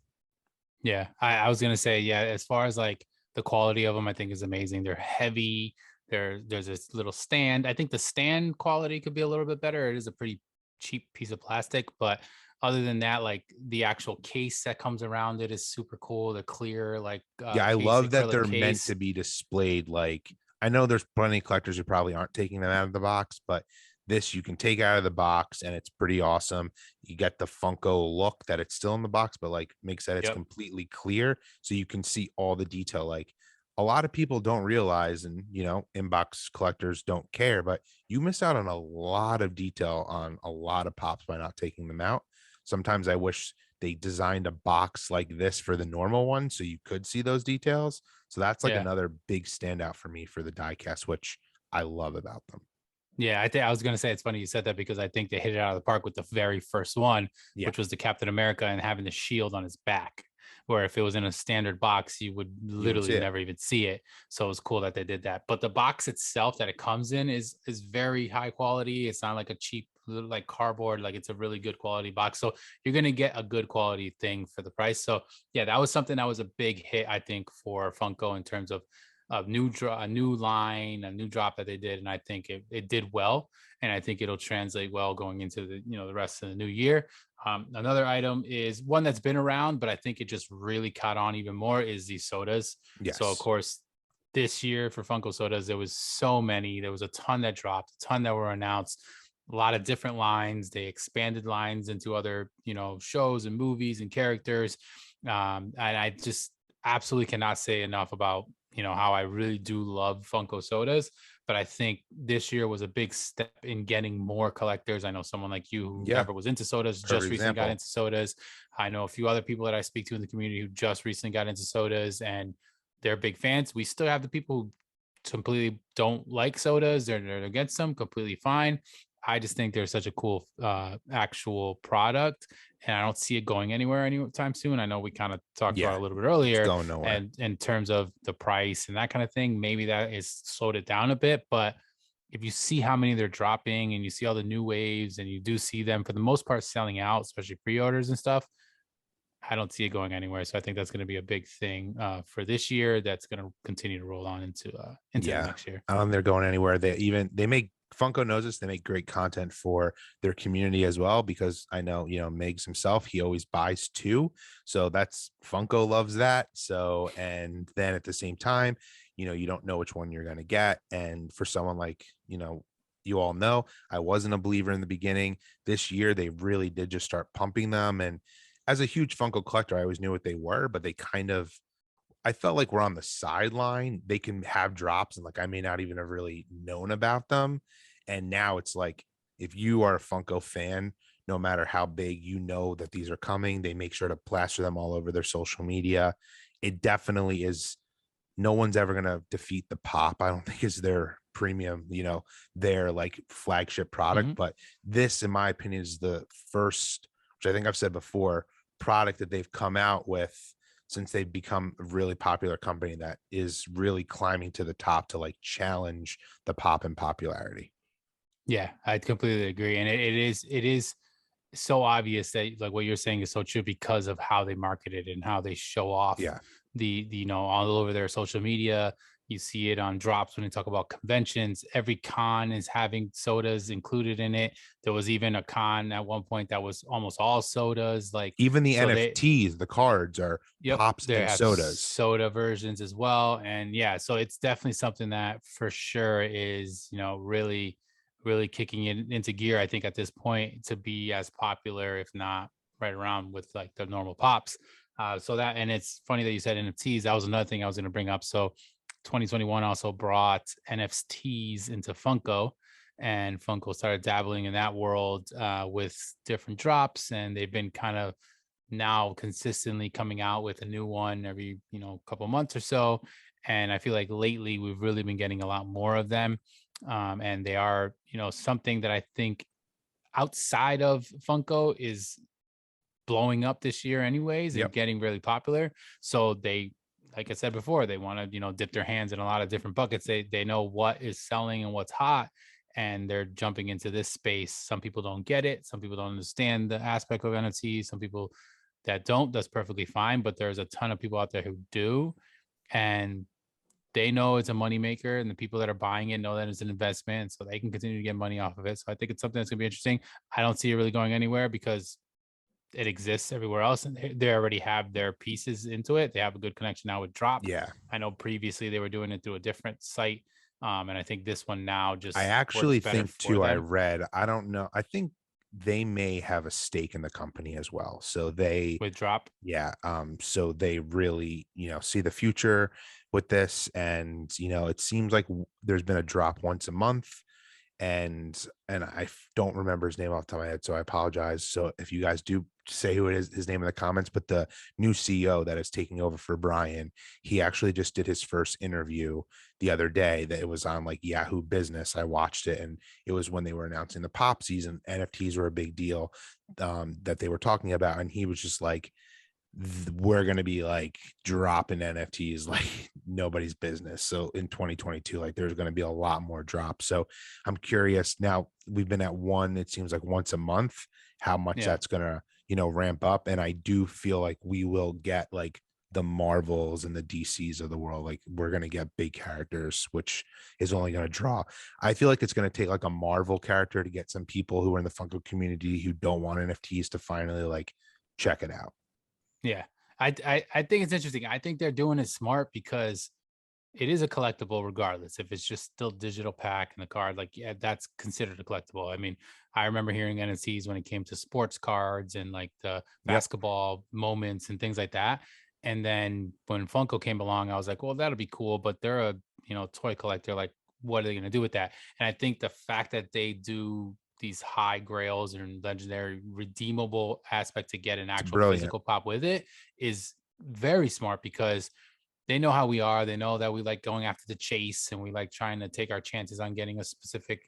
Yeah, I was gonna say, yeah, as far as like the quality of them, I think is amazing. They're heavy. There's this little stand. I think the stand quality could be a little bit better. It is a pretty cheap piece of plastic, but other than that, like the actual case that comes around it is super cool. The clear like Yeah, I case, love that acrylic they're meant case. to be displayed. Like, I know there's plenty of collectors who probably aren't taking them out of the box, but this you can take out of the box and it's pretty awesome. You get the Funko look that it's still in the box, but like makes that it's Yep. completely clear so you can see all the detail. Like, a lot of people don't realize, and inbox collectors don't care, but you miss out on a lot of detail on a lot of pops by not taking them out. Sometimes I wish they designed a box like this for the normal one so you could see those details. So that's like Yeah. another big standout for me for the diecast, which I love about them. Yeah, I think I was gonna say it's funny you said that because I think they hit it out of the park with the very first one, Yeah, which was the Captain America and having the shield on his back. Where if it was in a standard box, you would you wouldn't see literally it. never even see it. So it was cool that they did that. But the box itself that it comes in is very high quality. It's not like a cheap little like cardboard. Like it's a really good quality box. So you're gonna get a good quality thing for the price. So yeah, that was something that was a big hit, I think, for Funko in terms of a new line, a new drop that they did, and I think it did well, and I think it'll translate well going into the rest of the new year. Another item is one that's been around, but I think it just really caught on even more is these sodas. So of Yes. course, this year for Funko sodas, there was so many. There was a ton that dropped, a ton that were announced, a lot of different lines. They expanded lines into other shows and movies and characters, and I just absolutely cannot say enough about how I really do love Funko sodas, but I think this year was a big step in getting more collectors. I know someone like you who Yeah. never was into sodas just Perfect recently got example. into sodas. I know a few other people that I speak to in the community who just recently got into sodas and they're big fans. We still have the people who completely don't like sodas, they're against them, completely fine. I just think they're such a cool actual product, and I don't see it going anywhere anytime soon. I know we kind of talked about Yeah. it a little bit It's earlier, going nowhere. and in terms of the price and that kind of thing, maybe that is slowed it down a bit. But if you see how many they're dropping and you see all the new waves and you do see them for the most part selling out, especially pre-orders and stuff, I don't see it going anywhere. So I think that's going to be a big thing for this year. That's going to continue to roll on into the Yeah. next year. I don't think they're going anywhere. They make Funko knows this. They make great content for their community as well because I know, Megs himself, he always buys two. So that's Funko loves that. So, and then at the same time, you don't know which one you're going to get. And for someone like, you all know, I wasn't a believer in the beginning. This year, they really did just start pumping them. And as a huge Funko collector, I always knew what they were, but they kind of, I felt like we're on the sideline. They can have drops and like I may not even have really known about them. And now it's like if you are a Funko fan, no matter how big, you know that these are coming. They make sure to plaster them all over their social media. It definitely is. No one's ever gonna defeat the pop. I don't think is their premium, their like flagship product. Hmm. But this, in my opinion, is the first, which I think I've said before, product that they've come out with since they've become a really popular company that is really climbing to the top to like challenge the pop in popularity. Yeah, I completely agree, and it is so obvious that like what you're saying is so true because of how they market it and how they show off Yeah. the all over their social media. You see it on drops when they talk about conventions. Every con is having sodas included in it. There was even a con at one point that was almost all sodas. Like Even the so they NFTs, the cards are Yep, pops they and have sodas. soda versions as well, and yeah, so it's definitely something that for sure is really, really kicking it into gear. I think at this point to be as popular, if not right around with like the normal pops. So that, and it's funny that you said NFTs. That was another thing I was going to bring up. So 2021 also brought NFTs into Funko, and Funko started dabbling in that world with different drops, and they've been kind of now consistently coming out with a new one every couple months or so. And I feel like lately we've really been getting a lot more of them, and they are something that I think outside of Funko is blowing up this year anyways and Yep. getting really popular. So they, like I said before, they want to dip their hands in a lot of different buckets. They know what is selling and what's hot, and they're jumping into this space. Some people don't get it, some people don't understand the aspect of NFTs, some people that don't, that's perfectly fine, but there's a ton of people out there who do, and they know it's a moneymaker, and the people that are buying it know that it's an investment, so they can continue to get money off of it. So I think it's something that's going to be interesting. I don't see it really going anywhere because it exists everywhere else, and they already have their pieces into it. They have a good connection now with Drop. Yeah. I know previously they were doing it through a different site, and I think this one now I just works actually better think for too, I them. read, I don't know, I think they may have a stake in the company as well. So they, With Drop. yeah, so they really, see the future with this. And, it seems like there's been a drop once a month, and don't remember his name off the top of my head, so I apologize. So if you guys do say who it is, his name in the comments, but the new CEO that is taking over for Brian, he actually just did his first interview the other day. That it was on like Yahoo Business. I watched it, and it was when they were announcing the pop season. NFTs were a big deal that they were talking about, and he was just like, we're going to be like dropping NFTs like nobody's business. So in 2022, like there's going to be a lot more drops. So I'm curious now, we've been at one, it seems like once a month, how much Yeah. that's going to, ramp up. And I do feel like we will get like the Marvels and the DCs of the world. Like we're going to get big characters, which is only going to draw. I feel like it's going to take like a Marvel character to get some people who are in the Funko community who don't want NFTs to finally like check it out. Yeah. I think it's interesting. I think they're doing it smart because it is a collectible regardless. If it's just still digital pack and the card, like, yeah, that's considered a collectible. I mean, I remember hearing NFTs when it came to sports cards and like the Yep. basketball moments and things like that. And then when Funko came along, I was like, well, that'll be cool, but they're a toy collector. Like, what are they going to do with that? And I think the fact that they do these high grails and legendary redeemable aspect to get an It's actual brilliant. physical pop with it is very smart because they know how we are. They know that we like going after the chase and we like trying to take our chances on getting a specific,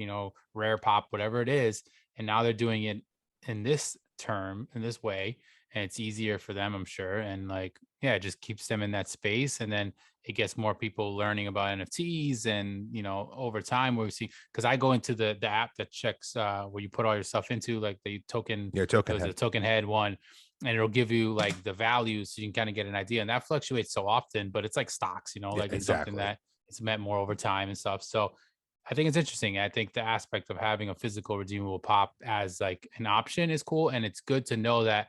rare pop, whatever it is. And now they're doing it in this term, in this way. And it's easier for them, I'm sure. And like, yeah, it just keeps them in that space. And then it gets more people learning about NFTs. And, over time we see, because I go into the app that checks where you put all your stuff into, like the token, Yeah, it token was the head. token head one, and it'll give you like the values so you can kind of get an idea, and that fluctuates so often, but it's like stocks, Yeah, like it's something exactly. that it's meant more over time and stuff. So I think it's interesting. I think the aspect of having a physical redeemable pop as like an option is cool, and it's good to know that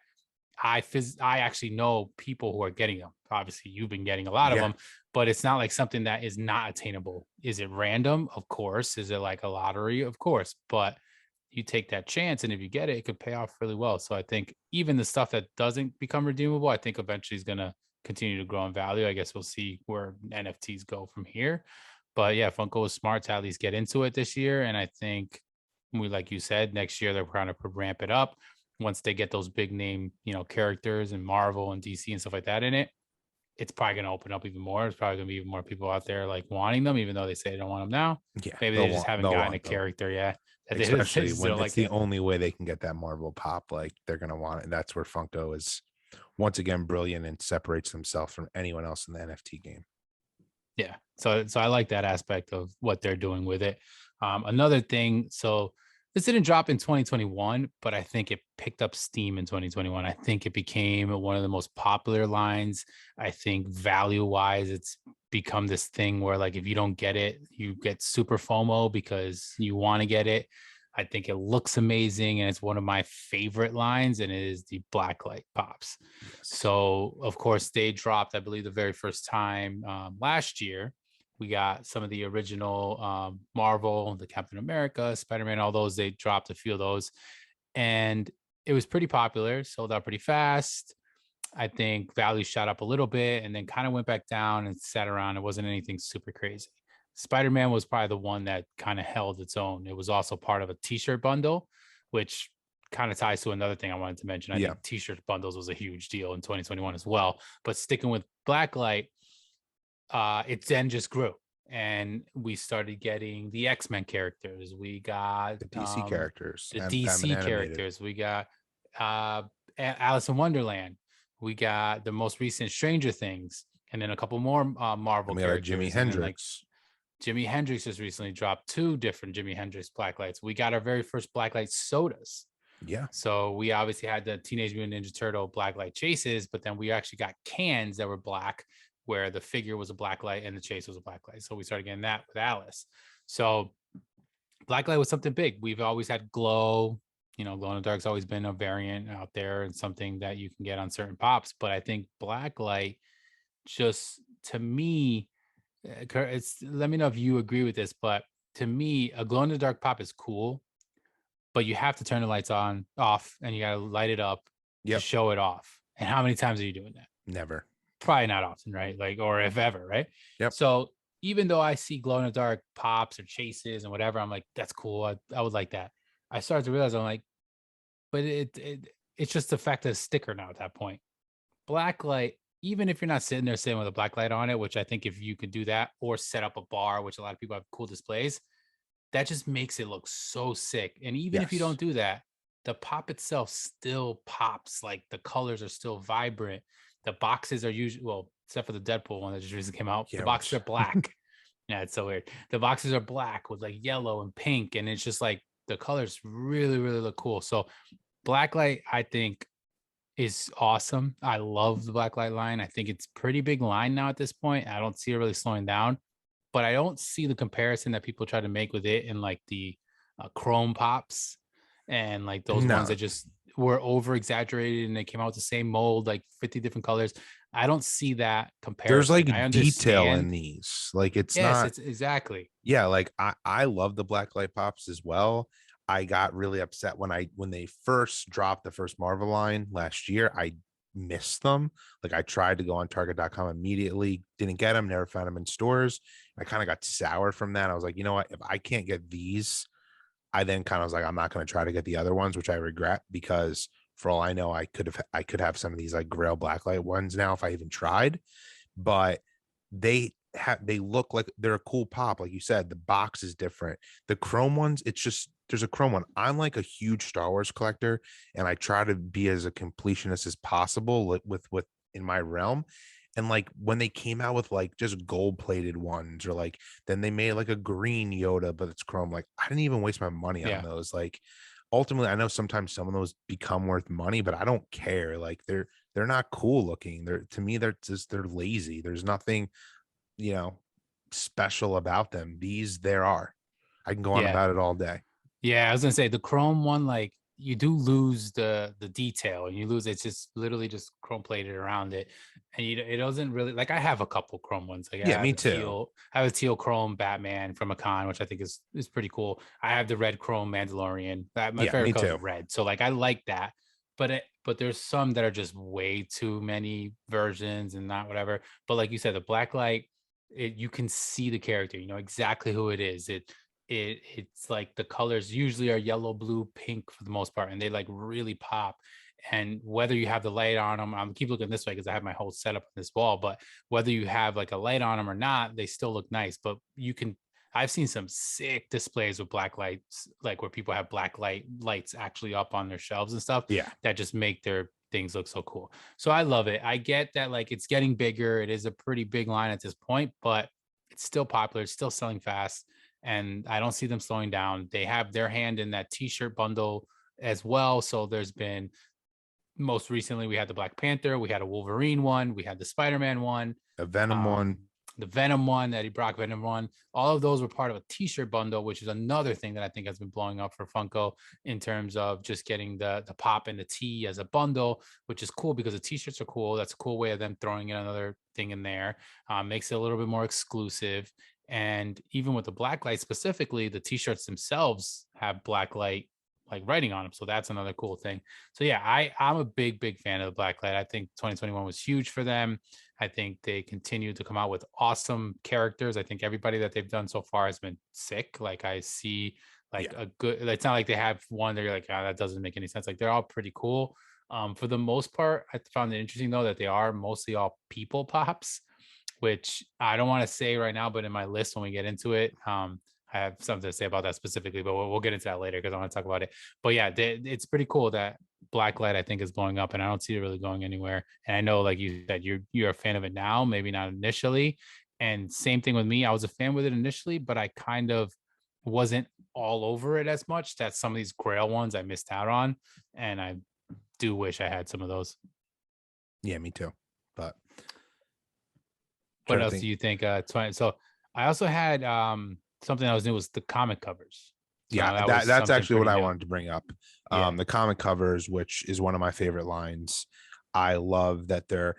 I actually know people who are getting them. Obviously you've been getting a lot of Yeah. them, but it's not like something that is not attainable. Is it random? Of course. Is it like a lottery? Of course. But you take that chance, and if you get it, it could pay off really well. So I think even the stuff that doesn't become redeemable, I think eventually is going to continue to grow in value. I guess we'll see where NFTs go from here. But yeah, Funko was smart to at least get into it this year, and I think like you said, next year they're trying to ramp it up once they get those big name characters and Marvel and DC and stuff like that in it. It's probably going to open up even more. It's probably going to be even more people out there like wanting them, even though they say they don't want them now. Yeah. Maybe they They'll just want haven't they'll gotten a want them. character yet that they Especially just when don't it's like the it. only way they can get that Marvel pop, like they're gonna want it. And that's where Funko is once again brilliant and separates themselves from anyone else in the NFT game. Yeah. So I like that aspect of what they're doing with it. Another thing, so this didn't drop in 2021, but I think it picked up steam in 2021. I think it became one of the most popular lines. I think value wise, it's become this thing where like if you don't get it, you get super FOMO because you want to get it. I think it looks amazing, and it's one of my favorite lines, and it is the blacklight pops. Yes. So, of course, they dropped, I believe, the very first time last year. We got some of the original Marvel, the Captain America, Spider Man, all those. They dropped a few of those, and it was pretty popular, sold out pretty fast. I think value shot up a little bit and then kind of went back down and sat around. It wasn't anything super crazy. Spider-Man was probably the one that kind of held its own. It was also part of a t-shirt bundle, which kind of ties to another thing I wanted to mention. I Yeah. think t-shirt bundles was a huge deal in 2021 as well. But sticking with Blacklight, it then just grew. And we started getting the X-Men characters. We got The DC characters the and have been DC animated. characters. We got Alice in Wonderland. We got the most recent Stranger Things, and then a couple more Marvel And we got a Jimi characters, and then like Hendrix. Jimi Hendrix just recently dropped 2 different Jimi Hendrix blacklights. We got our very first blacklight sodas. Yeah. So we obviously had the Teenage Mutant Ninja Turtle blacklight chases, but then we actually got cans that were black, where the figure was a blacklight and the chase was a blacklight. So we started getting that with Alice. So blacklight was something big. We've always had glow. You know, glow in the dark's always been a variant out there and something that you can get on certain pops. But I think blacklight, just to me, it's, let me know if you agree with this, but to me, a glow in the dark pop is cool, but you have to turn the lights on off and you got to light it up to Yep. show it off. And how many times are you doing that? Never. Probably not often, right? Like, or if ever, right? Yep. So even though I see glow in the dark pops or chases and whatever, I'm like, that's cool. I would like that. I started to realize I'm like, but it's just the fact that it's a sticker now at that point. Blacklight, even if you're not sitting with a black light on it, which I think if you could do that or set up a bar, which a lot of people have cool displays, that just makes it look so sick. And even if you Yes. don't do that, the pop itself still pops. Like the colors are still vibrant. The boxes are usually, well, except for the Deadpool one that just recently came out, Yeah. the boxes are black. Yeah, it's so weird. The boxes are black with like yellow and pink, and it's just like the colors really, really look cool. So Blacklight, I think, is awesome. I love the Blacklight line. I think it's pretty big line now at this point. I don't see it really slowing down, but I don't see the comparison that people try to make with it in like the chrome pops and like those ones No. that just were over exaggerated and they came out with the same mold, like 50 different colors. I don't see that There's comparison. I like detail in understand. these. Like it's Yes, not. it's exactly. Yeah, like I love the black light pops as well. I got really upset when they first dropped the first Marvel line last year. I missed them. Like I tried to go on target.com immediately, didn't get them, never found them in stores. I kind of got sour from that. I was like, you know what? If I can't get these, I then kind of was like, I'm not going to try to get the other ones, which I regret because for all I know, I could have some of these like Grail blacklight ones now if I even tried. But they look like they're a cool pop, like you said. The box is different. The chrome ones, it's just there's a chrome one. I'm like a huge Star Wars collector, and I try to be as a completionist as possible with in my realm. And like when they came out with like just gold plated ones, or like then they made like a green Yoda, but it's chrome. Like I didn't even waste my money on Yeah. those. Like ultimately, I know sometimes some of those become worth money, but I don't care. Like they're not cool looking. They're to me, they're lazy. There's nothing, you know, special about them. These there are. I can go on Yeah. about it all day. Yeah, I was gonna say the chrome one, like you do lose the detail, and you lose it's just literally just chrome plated around it, and it doesn't really like I have a couple chrome ones. Like Yeah, me too. I have a teal chrome Batman from a con, which I think is pretty cool. I have the red chrome Mandalorian. That my Yeah, favorite me color is too. red, so like I like that. But there's some that are just way too many versions and not whatever. But like you said, the black light, you can see the character. You know exactly who it is. It's like the colors usually are yellow, blue, pink for the most part, and they like really pop. And whether you have the light on them, I'm keep looking this way because I have my whole setup on this wall, but whether you have like a light on them or not, they still look nice. But you can, I've seen some sick displays with black lights, like where people have black lights actually up on their shelves and stuff Yeah. that just make their things look so cool. So I love it. I get that like it's getting bigger. It is a pretty big line at this point, but it's still popular. It's still selling fast, and I don't see them slowing down. They have their hand in that t-shirt bundle as well. So there's been, most recently we had the Black Panther, we had a Wolverine one, we had the Spider-Man one, A Venom one. um, the Venom one, Eddie Brock Venom one. All of those were part of a t-shirt bundle, which is another thing that I think has been blowing up for Funko in terms of just getting the pop and the tee as a bundle, which is cool because the t-shirts are cool. That's a cool way of them throwing in another thing in there. Makes it a little bit more exclusive. And even with the black light specifically, the t-shirts themselves have black light like writing on them. So that's another cool thing. So yeah, I'm a big fan of the Blacklight. I think 2021 was huge for them. I think they continue to come out with awesome characters. I think everybody that they've done so far has been sick. Like I see like Yeah. a good, it's not like they have one that you're like, ah, that doesn't make any sense. Like they're all pretty cool. For the most part, I found it interesting though that they are mostly all people pops, which I don't want to say right now, but in my list when we get into it, I have something to say about that specifically, but we'll get into that later because I want to talk about it. But yeah, it's pretty cool that Blacklight I think is blowing up, and I don't see it really going anywhere. And I know, like you said, you're a fan of it now, maybe not initially. And same thing with me. I was a fan with it initially, but I kind of wasn't all over it as much. That some of these Grail ones I missed out on, and I do wish I had some of those. Yeah, me too. But What trying to else do think. you think? 20. So I also had something that was new was the comic covers. Yeah, That was that's something actually what pretty I new. wanted to bring up. Yeah. The comic covers, which is one of my favorite lines. I love that they're.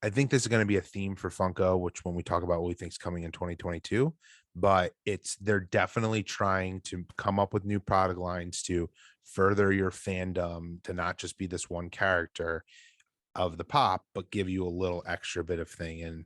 I think this is going to be a theme for Funko, which when we talk about what we think is coming in 2022, but they're definitely trying to come up with new product lines to further your fandom, to not just be this one character of the pop, but give you a little extra bit of thing. And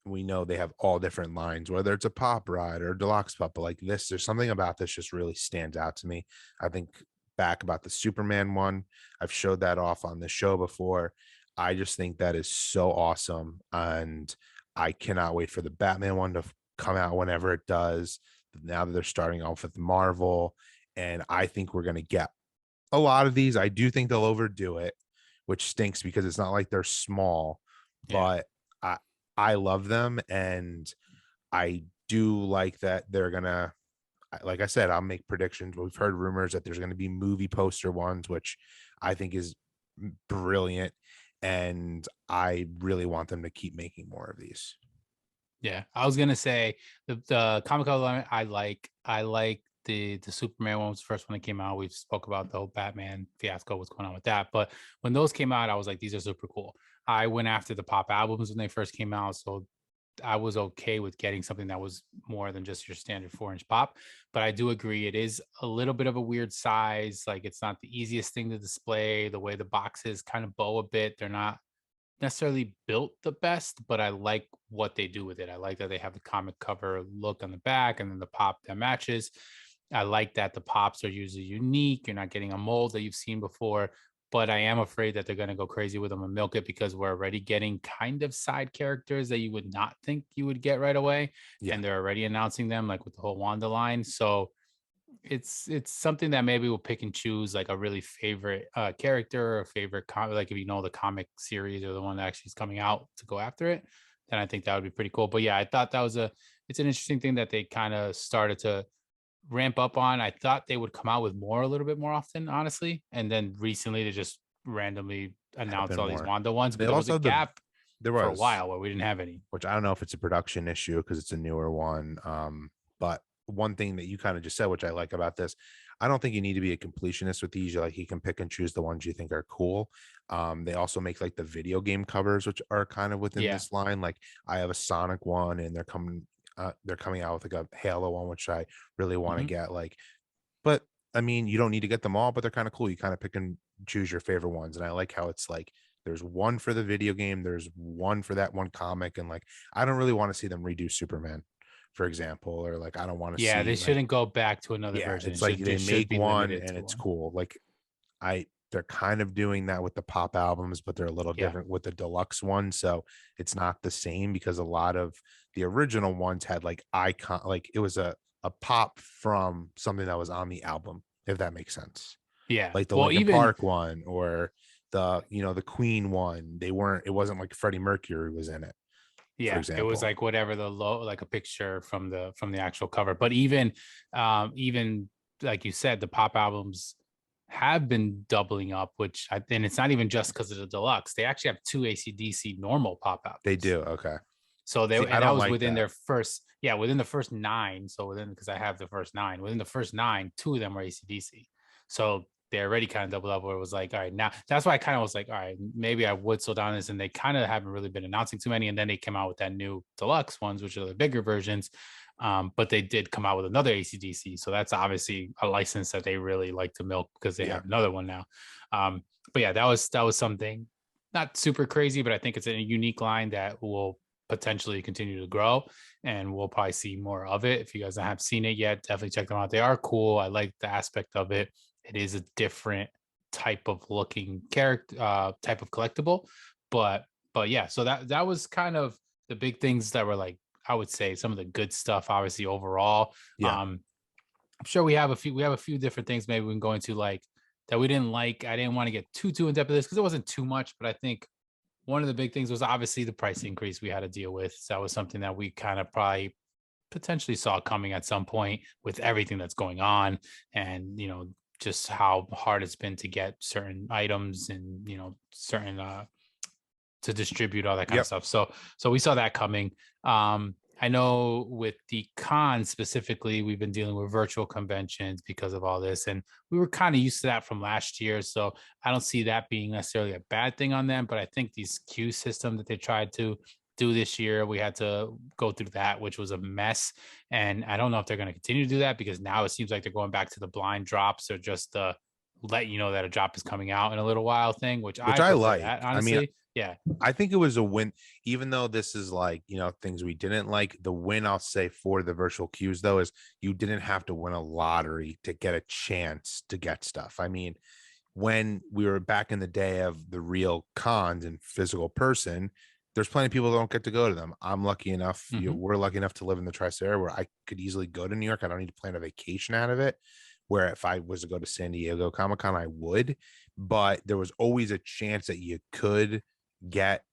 we know they have all different lines, whether it's a pop ride or a deluxe pop, but like this, there's something about this just really stands out to me. I think back about the Superman one, I've showed that off on the show before. I just think that is so awesome. And I cannot wait for the Batman one to come out whenever it does. Now that they're starting off with Marvel, and I think we're going to get a lot of these. I do think they'll overdo it, which stinks because it's not like they're small, Yeah. but I I love them, and I do like that they're gonna, like I said, I'll make predictions. We've heard rumors that there's gonna be movie poster ones, which I think is brilliant, and I really want them to keep making more of these. Yeah. I was gonna say the comic cover line I like the Superman one was the first one that came out. We've spoke about the whole Batman fiasco, what's going on with that. But when those came out, I was like, these are super cool. I went after the pop albums when they first came out. So I was okay with getting something that was more than just your standard 4-inch pop. But I do agree it is a little bit of a weird size. Like it's not the easiest thing to display. The way the boxes kind of bow a bit, they're not necessarily built the best, but I like what they do with it. I like that they have the comic cover look on the back and then the pop that matches. I like that the pops are usually unique. You're not getting a mold that you've seen before, but I am afraid that they're going to go crazy with them and milk it because we're already getting kind of side characters that you would not think you would get right away. Yeah. And they're already announcing them, like with the whole Wanda line. So it's something that maybe we'll pick and choose like a really favorite character or a favorite comic, like if you know the comic series or the one that actually is coming out to go after it, then I think that would be pretty cool. But yeah, I thought that was it's an interesting thing that they kind of started to ramp up on. I thought they would come out with more a little bit more often, honestly, and then recently they just randomly Have announced been all these more. Wanda ones, but They there was a also gap there for a was, while where we didn't have any. which I don't know if it's a production issue because it's a newer one. But one thing that you kind of just said, which I like about this, I don't think you need to be a completionist with these. Like you can pick and choose the ones you think are cool. They also make like the video game covers, which are kind of within Yeah. this line. Like I have a Sonic one, and they're coming out with like a Halo one, which I really want to Hmm. get. Like, but I mean, you don't need to get them all, but they're kind of cool. You kind of pick and choose your favorite ones. And I like how it's like there's one for the video game, there's one for that one comic. And like, I don't really want to see them redo Superman, for example, or like, I don't want to Yeah, they see like, shouldn't go back to another yeah, version. it's like they It should make be one limited and to it's one. cool. Like, they're kind of doing that with the pop albums, but they're a little Yeah. different with the deluxe one. So it's not the same because a lot of the original ones had like icon, like it was a pop from something that was on the album, if that makes sense. Yeah. Like the Well, Linkin even Park one or the Queen one. It wasn't like Freddie Mercury was in it, for yeah, it was example. like whatever the low, like a picture from the actual cover. But even like you said, the pop albums have been doubling up, and it's not even just because of the deluxe. They actually have two AC/DC normal pop They albums. do. Okay. So See, I that don't was like within that. their first, yeah, within the first nine. So because I have the first nine, within the first nine, two of them were AC/DC. So they already kind of doubled up where it was like, all right, now that's why I kind of was like, all right, maybe I would slow down this. And they kind of haven't really been announcing too many. And then they came out with that new deluxe ones, which are the bigger versions. But they did come out with another ACDC. So that's obviously a license that they really like to milk because they Yeah. have another one now. But yeah, that was something not super crazy, but I think it's a unique line that will potentially continue to grow, and we'll probably see more of it. If you guys haven't seen it yet, definitely check them out. They are cool. I like the aspect of it. It is a different type of looking character, type of collectible, but yeah. So that was kind of the big things that were like, I would say some of the good stuff. Obviously, overall, Yeah. I'm sure we have a few different things maybe we can go into like that we didn't like. I didn't want to get too in depth of this because it wasn't too much, but I think one of the big things was obviously the price increase we had to deal with. So that was something that we kind of probably potentially saw coming at some point with everything that's going on, and just how hard it's been to get certain items and certain to distribute all that kind of Yep. stuff. So we saw that coming. I know with the con specifically, we've been dealing with virtual conventions because of all this, and we were kind of used to that from last year. So I don't see that being necessarily a bad thing on them. But I think these queue system that they tried to do this year, we had to go through that, which was a mess. And I don't know if they're going to continue to do that because now it seems like they're going back to the blind drops or just let you know that a drop is coming out in a little while thing, which Which I I prefer like. that I mean, honestly. Yeah. I think it was a win, even though this is like, things we didn't like. The win, I'll say, for the virtual queues, though, is you didn't have to win a lottery to get a chance to get stuff. I mean, when we were back in the day of the real cons in physical person, there's plenty of people that don't get to go to them. I'm lucky enough, Hmm. we're lucky enough to live in the tri-state where I could easily go to New York. I don't need to plan a vacation out of it. Where if I was to go to San Diego Comic-Con, I would, but there was always a chance that you could get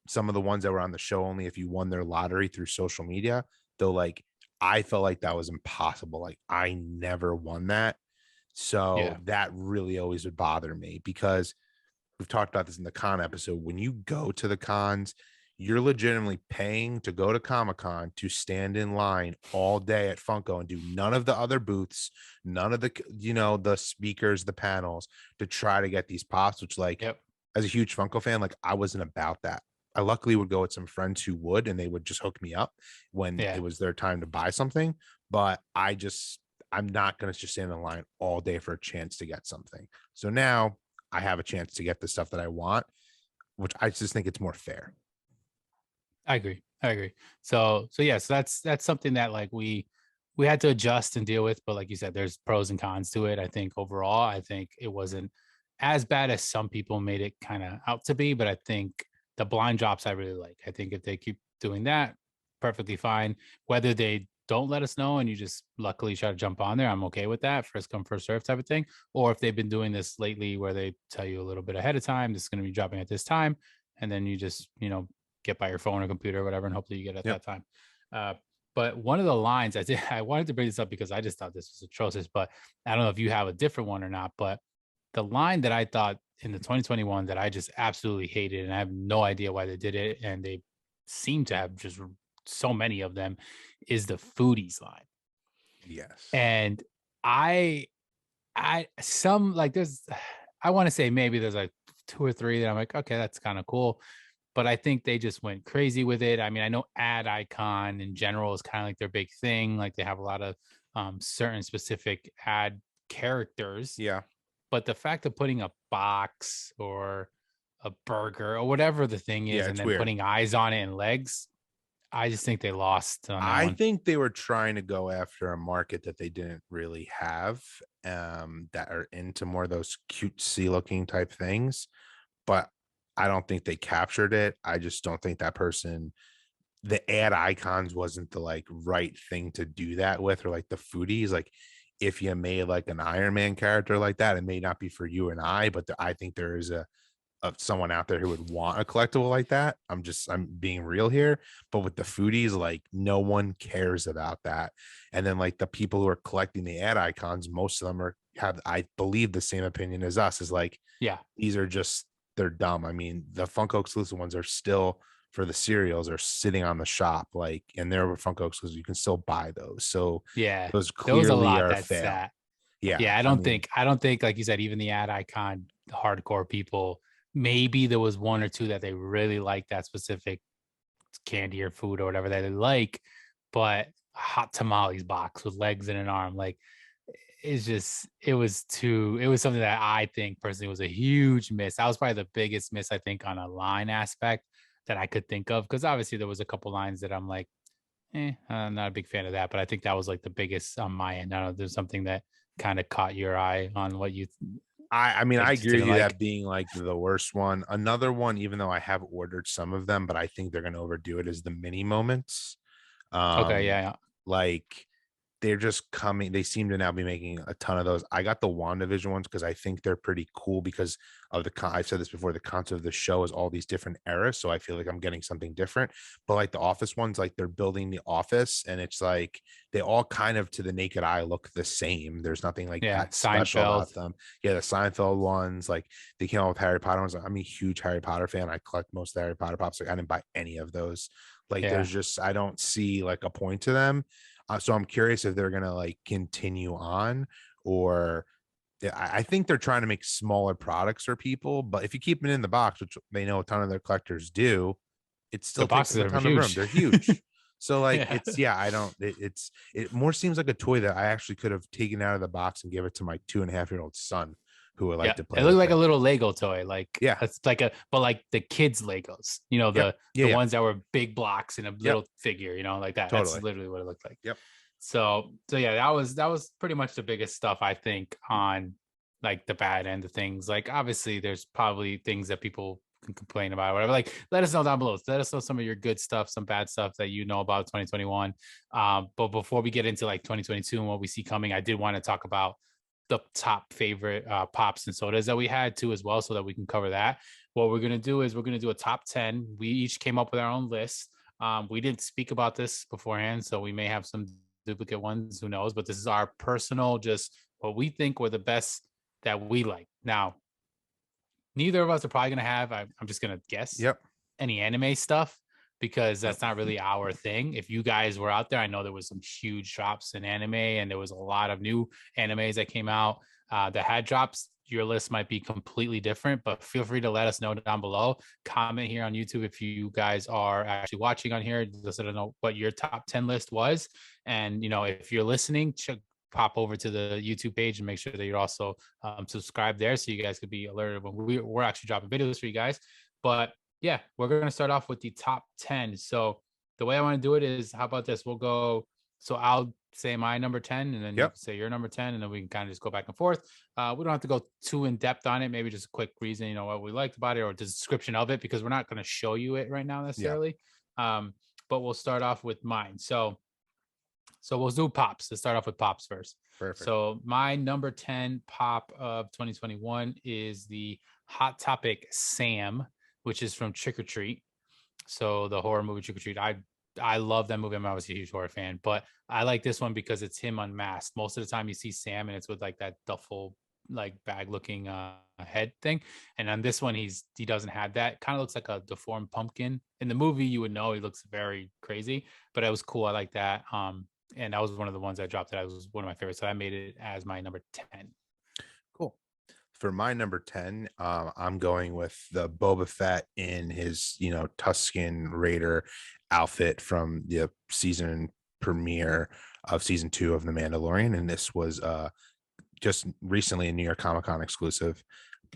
some of the ones that were on the show only if you won their lottery through social media. Though, like, I felt like that was impossible. Like, I never won that. So Yeah. that really always would bother me because we've talked about this in the con episode. When you go to the cons, you're legitimately paying to go to Comic-Con to stand in line all day at Funko and do none of the other booths, none of the, the speakers, the panels to try to get these pops, which, like, Yep. as a huge Funko fan, like, I wasn't about that. I luckily would go with some friends who would, and they would just hook me up when it Yeah. was their time to buy something. But I'm not going to just stand in line all day for a chance to get something. So now I have a chance to get the stuff that I want, which I just think it's more fair. I agree. I agree. So yeah, so that's something that like we had to adjust and deal with, but like you said, there's pros and cons to it. I think overall, I think it wasn't as bad as some people made it kind of out to be, but I think the blind drops I really like. I think if they keep doing that, perfectly fine. Whether they don't let us know and you just luckily try to jump on there, I'm okay with that. First come, first serve type of thing. Or if they've been doing this lately where they tell you a little bit ahead of time, this is going to be dropping at this time, and then you just, get by your phone or computer or whatever, and hopefully you get at Yep. that time. Uh, but one of the lines I wanted to bring this up because I just thought this was atrocious, but I don't know if you have a different one or not, but the line that I thought in the 2021 that I just absolutely hated, and I have no idea why they did it, and they seem to have just so many of them, is the foodies line. Yes. And I, some like there's, I want to say maybe there's like two or three that I'm like, okay, that's kind of cool. But I think they just went crazy with it. I mean, I know ad icon in general is kind of like their big thing. Like they have a lot of certain specific ad characters, Yeah. but the fact of putting a box or a burger or whatever the thing is, Yeah. and It's then weird. putting eyes on it and legs, I just think they lost on that I one. think they were trying to go after a market that they didn't really have, that are into more of those cutesy looking type things. But I don't think they captured it. I just don't think that person, the ad icons wasn't the like right thing to do that with, or like the foodies. Like, if you made like an Iron Man character like that, it may not be for you and I, but I think there is of someone out there who would want a collectible like that. I'm being real here. But with the foodies, like, no one cares about that. And then, like, the people who are collecting the ad icons, most of them have, I believe, the same opinion as us, is like, Yeah. these are just, they're dumb. I mean, the Funko exclusive ones are still, for the cereals, are sitting on the shop, like, and they're Funko exclusive. You can still buy those. So Yeah. those There was a clearly lot are a that fail. sat. Yeah, Yeah, I mean, I don't think like you said, even the ad icon hardcore people, maybe there was one or two that they really liked that specific candy or food or whatever that they like, but a hot tamales box with legs and an arm, like it's just it was something that I think personally was a huge miss. That was probably the biggest miss I think on a line aspect that I could think of. Cause obviously there was a couple lines that I'm like, I'm not a big fan of that, but I think that was like the biggest on my end. I don't know if there's something that kind of caught your eye on what you I mean, I like just agree with didn't you that like. being like the worst one. Another one, even though I have ordered some of them, but I think they're gonna overdo it, is the mini moments. Okay, Um, yeah, like they're just coming. They seem to now be making a ton of those. I got the WandaVision ones because I think they're pretty cool because of I've said this before. The concept of the show is all these different eras, so I feel like I'm getting something different. But like the Office ones, like they're building the office, and it's like they all kind of to the naked eye look the same. There's nothing like yeah, that special about Seinfeld. them. Yeah, the Seinfeld ones, like they came out with Harry Potter ones. I'm a huge Harry Potter fan. I collect most of the Harry Potter pops. Like I didn't buy any of those. Like Yeah, there's just I don't see like a point to them. So I'm curious if they're gonna like continue on, or yeah, I think they're trying to make smaller products for people. But if you keep it in the box, which they know a ton of their collectors do, it the still takes boxes up a are ton of room. huge. They're huge. So like Yeah. it's yeah, I don't it more seems like a toy that I actually could have taken out of the box and give it to my 2.5-year-old son who would like Yeah, to it play looked with like a it. little Lego toy, like Yeah. it's like a but like the kids Legos, you know, Yep. Yeah. the Yeah. ones that were big blocks in a Yep. little figure, you know, like that. That's Totally. literally what it looked like. Yep. So yeah, that was pretty much the biggest stuff I think on like the bad end of things. Like obviously there's probably things that people can complain about or whatever. Like let us know down below. Let us know some of your good stuff, some bad stuff that you know about 2021. But before we get into like 2022 and what we see coming, I did want to talk about the top favorite pops and sodas that we had too as well, so that we can cover that. What we're gonna do is we're gonna do a top 10. We each came up with our own list. We didn't speak about this beforehand, so we may have some duplicate ones, who knows? But this is our personal, just what we think were the best that we like. Now, neither of us are probably gonna have. I'm just gonna guess Yep. any anime stuff because Yep. that's not really our thing. If you guys were out there, I know there was some huge drops in anime, and there was a lot of new animes that came out that had drops. Your list might be completely different, but feel free to let us know down below. Comment here on YouTube if you guys are actually watching on here. Just let us know what your top 10 list was. And, you know, if you're listening, pop over to the YouTube page and make sure that you're also subscribed there so you guys could be alerted when we're actually dropping videos for you guys. But yeah, we're going to start off with the top 10. So the way I want to do it is, how about this? We'll go. So I'll say my number 10, and then you Yep. can say your number 10, and then we can kind of just go back and forth. We don't have to go too in depth on it. Maybe just a quick reason, you know, what we liked about it or the description of it, because we're not going to show you it right now Yeah. necessarily. But we'll start off with mine. So we'll do pops. Let's start off with pops first. Perfect. So my number 10 pop of 2021 is the Hot Topic Sam, which is from Trick or Treat. So the horror movie Trick or Treat. I love that movie. I'm obviously a huge horror fan, but I like this one because it's him unmasked. Most of the time you see Sam and it's with like that duffel like bag looking head thing. And on this one, he doesn't have that. Kind of looks like a deformed pumpkin. In the movie, you would know he looks very crazy, but it was cool. I like that. And that was one of the ones I dropped. That was one of my favorites. So I made it as my number 10. Cool. For my number 10, I'm going with the Boba Fett in his, Tusken Raider outfit from the season premiere of season 2 of The Mandalorian. And this was just recently a New York Comic Con exclusive.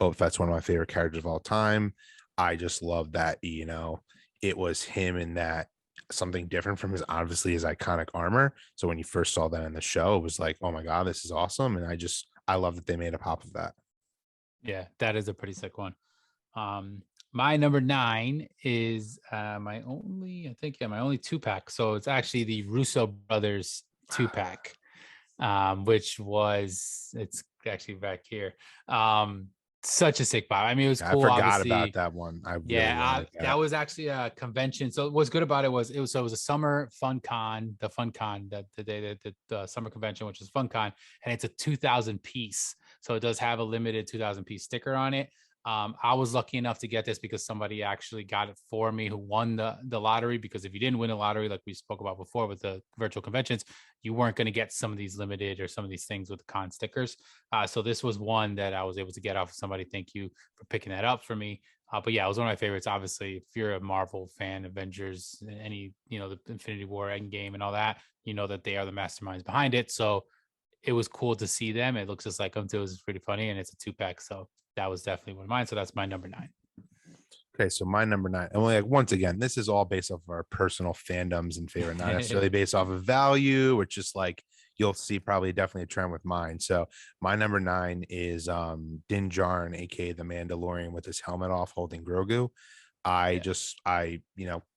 Boba Fett's one of my favorite characters of all time. I just love that, it was him in that something different from his obviously his iconic armor. So when you first saw that in the show, it was like, oh my God, this is awesome. And I love that they made a pop of that. Yeah, that is a pretty sick one. Um, my number 9 is my only 2-pack. So it's actually the Russo brothers 2-pack, it's actually back here. Such a sick pop. I mean, it was I cool, forgot about obviously. that one. I really Yeah, wanted that that. was actually a convention. So what's good about it was it was a summer fun con, the day that the summer convention, which is fun con, and it's a 2,000 piece. So it does have a limited 2,000 piece sticker on it. I was lucky enough to get this because somebody actually got it for me who won the lottery. Because if you didn't win a lottery, like we spoke about before with the virtual conventions, you weren't going to get some of these limited or some of these things with the con stickers. So this was one that I was able to get off of somebody. Thank you for picking that up for me. But yeah, it was one of my favorites. Obviously, if you're a Marvel fan, Avengers, any, the Infinity War Endgame and all that, you know that they are the masterminds behind it. So it was cool to see them. It looks just like them too. It was pretty funny, and it's a 2-pack. So that was definitely one of mine. So that's my number 9. Okay, so my number 9, and like once again, this is all based off of our personal fandoms and favorite, not necessarily based off of value, which is like you'll see probably definitely a trend with mine. So my number 9 is Din Djarin, aka the Mandalorian, with his helmet off, holding Grogu. Yeah, I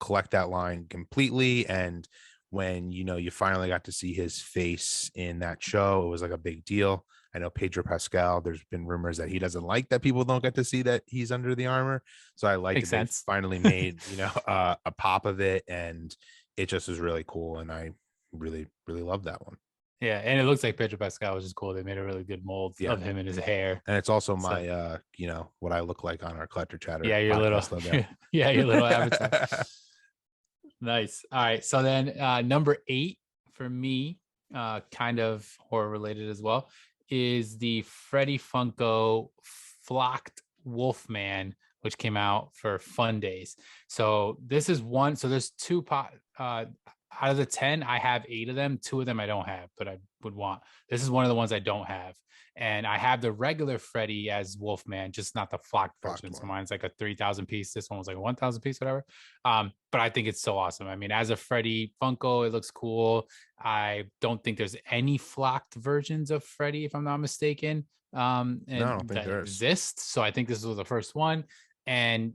collect that line completely, and when you finally got to see his face in that show, it was like a big deal. I know Pedro Pascal, there's been rumors that he doesn't like that people don't get to see that he's under the armor. So I like makes that they sense. finally made, a pop of it, and it just was really cool. And I really, really love that one. Yeah, and it looks like Pedro Pascal, which is cool. They made a really good mold Yeah. of him and his hair. And it's also So my what I look like on our Collector Chatter yeah, your little podcast logo. yeah, your little avatar. Nice. All right. So then number 8 for me, kind of horror related as well, is the Freddy Funko Flocked Wolfman, which came out for Fun Days. So this is one. So there's two out of the 10, I have 8 of them. 2 of them I don't have, but I would want. This is one of the ones I don't have. And I have the regular Freddy as Wolfman, just not the flocked Blocked version. So one. mine's like a 3,000 piece. This one was like a 1,000 piece, whatever. But I think it's so awesome. I mean, as a Freddy Funko, it looks cool. I don't think there's any flocked versions of Freddy, if I'm not mistaken, No, I and don't think that there is. exist. So I think this was the first one. And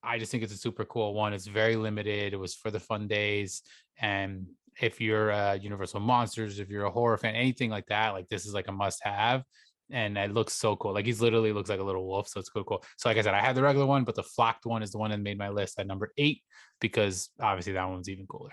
I just think it's a super cool one. It's very limited. It was for the Fun Days. And if you're Universal Monsters, if you're a horror fan, anything like that, like this is like a must have. And it looks so cool. Like he's literally looks like a little wolf. So it's cool. So like I said, I have the regular one, but the flocked one is the one that made my list at number 8 because obviously that one's even cooler.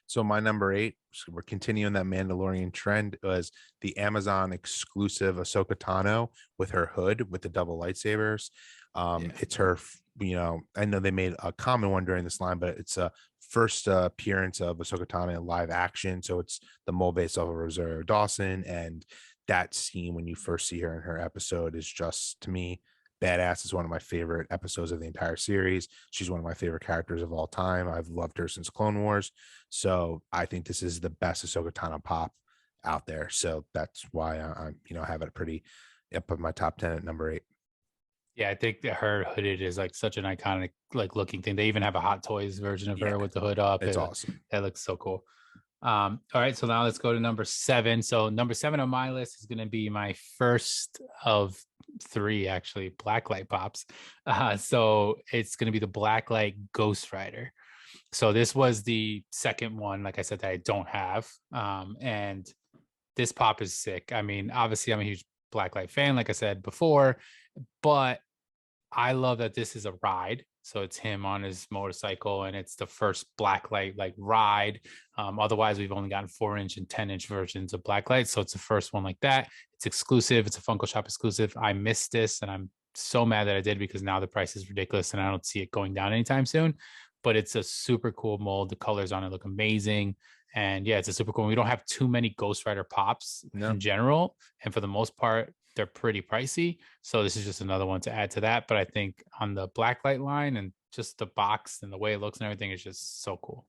So my number 8, so we're continuing that Mandalorian trend, was the Amazon exclusive Ahsoka Tano with her hood with the double lightsabers. Yeah. It's her, I know they made a common one during this line, but it's a first appearance of Ahsoka Tano in live action. So it's the mold based off of Rosario Dawson, and that scene when you first see her in her episode is just, to me, badass. Is one of my favorite episodes of the entire series. She's one of my favorite characters of all time. I've loved her since Clone Wars. So I think this is the best Ahsoka Tano pop out there. So that's why I have it pretty up in my top 10 at number 8. Yeah, I think that her hooded is like such an iconic like looking thing. They even have a Hot Toys version of Yeah, her with the hood up. it's awesome. That looks so cool. All right, so now let's go to number 7. So number 7 on my list is going to be my first of 3 actually blacklight pops. So it's going to be the blacklight Ghost Rider. So this was the second one, like I said, that I don't have. And this pop is sick. I mean, obviously, I'm a huge blacklight fan, like I said before, but I love that this is a ride. So it's him on his motorcycle, and it's the first blacklight like ride. Otherwise, we've only gotten 4-inch and 10-inch versions of blacklight. So it's the first one like that. It's exclusive. It's a Funko Shop exclusive. I missed this, and I'm so mad that I did because now the price is ridiculous, and I don't see it going down anytime soon. But it's a super cool mold. The colors on it look amazing. And yeah, it's a super cool. We don't have too many Ghost Rider pops No. in general. And for the most part, they're pretty pricey. So this is just another one to add to that. But I think on the blacklight line and just the box and the way it looks and everything is just so cool.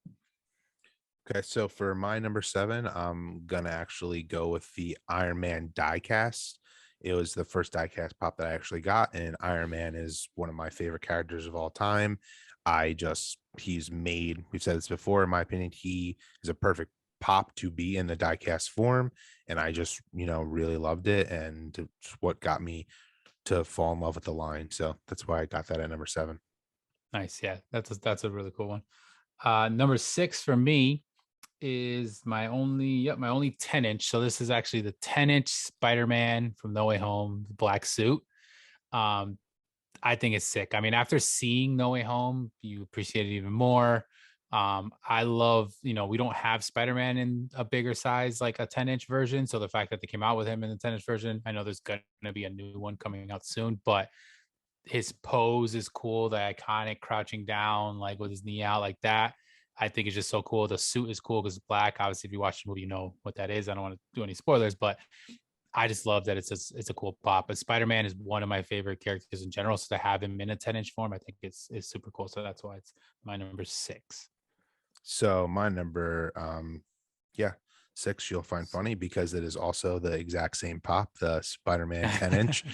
Okay, so for my number 7, I'm gonna actually go with the Iron Man diecast. It was the first diecast pop that I actually got, and Iron Man is one of my favorite characters of all time. He's made, we've said this before, in my opinion, he is a perfect pop to be in the diecast form, and I just, really loved it, and it's what got me to fall in love with the line. So that's why I got that at number 7. Nice. Yeah, that's a really cool one. Number 6 for me is my only 10-inch. So this is actually the 10-inch Spider-Man from No Way Home, the black suit. Um, I think it's sick. I mean, after seeing No Way Home, you appreciate it even more. I love, we don't have Spider-Man in a bigger size, like a 10-inch version. So the fact that they came out with him in the 10-inch version, I know there's going to be a new one coming out soon, but his pose is cool, the iconic crouching down, like with his knee out like that. I think it's just so cool. The suit is cool because it's black. Obviously, if you watch the movie, you know what that is. I don't want to do any spoilers, but I just love that it's a cool pop. But Spider-Man is one of my favorite characters in general. So to have him in a 10-inch form, I think it's super cool. So that's why it's my number 6. So my number, yeah, 6 you'll find funny because it is also the exact same pop, the Spider-Man 10-inch.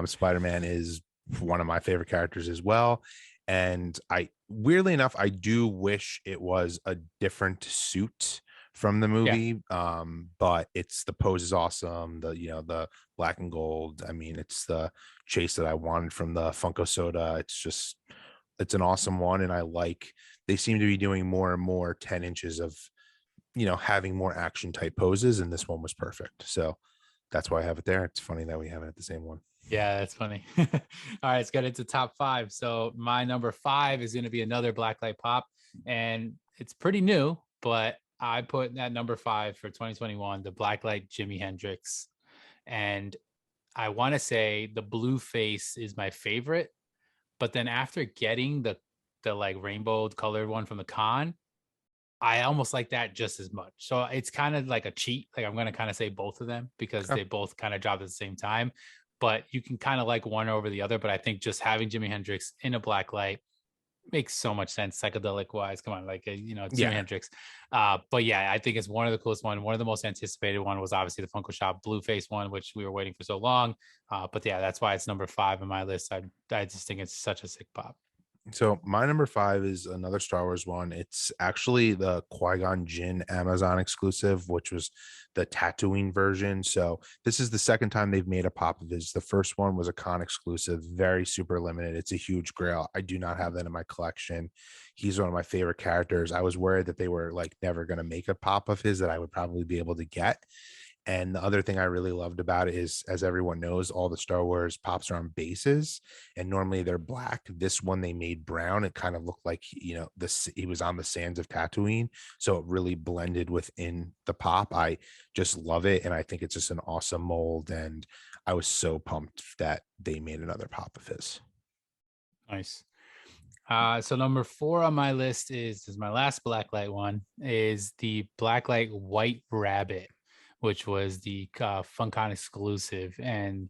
Spider-Man is one of my favorite characters as well. And I weirdly enough, I do wish it was a different suit from the Yeah, movie. But it's the pose is awesome. The black and gold. I mean, it's the chase that I wanted from the Funko soda. It's an awesome one. And I like they seem to be doing more and more 10 inches of having more action type poses, and this one was perfect. So that's why I have it there. It's funny that we have it at the same one. yeah, that's funny. All right, let's get into top 5. So my number 5 is going to be another blacklight pop, and it's pretty new, but I put that number 5 for 2021, the blacklight Jimi Hendrix. And I want to say the blue face is my favorite, but then after getting the like rainbow colored one from the con, I almost like that just as much. So it's kind of like a cheat. Like I'm going to kind of say both of them because Oh, they both kind of dropped at the same time. But you can kind of like one over the other. But I think just having Jimi Hendrix in a black light makes so much sense psychedelic wise. Come on, like it's Jimi yeah. Hendrix. But yeah, I think it's one of the coolest one. One of the most anticipated one was obviously the Funko Shop Blueface one, which we were waiting for so long. But yeah, that's why it's number 5 on my list. I just think it's such a sick pop. So my number 5 is another Star Wars one. It's actually the Qui-Gon Jinn Amazon exclusive, which was the Tatooine version. So this is the second time they've made a pop of his. The first one was a con exclusive, very super limited. It's a huge grail. I do not have that in my collection. He's one of my favorite characters. I was worried that they were like never going to make a pop of his that I would probably be able to get. And the other thing I really loved about it is, as everyone knows, all the Star Wars pops are on bases, and normally they're black. This one they made brown. It kind of looked like this he was on the sands of Tatooine, so it really blended within the pop. I just love it, and I think it's just an awesome mold. And I was so pumped that they made another pop of his. Nice. So number 4 on my list is my last blacklight one is the blacklight White Rabbit, which was the Funcon exclusive. And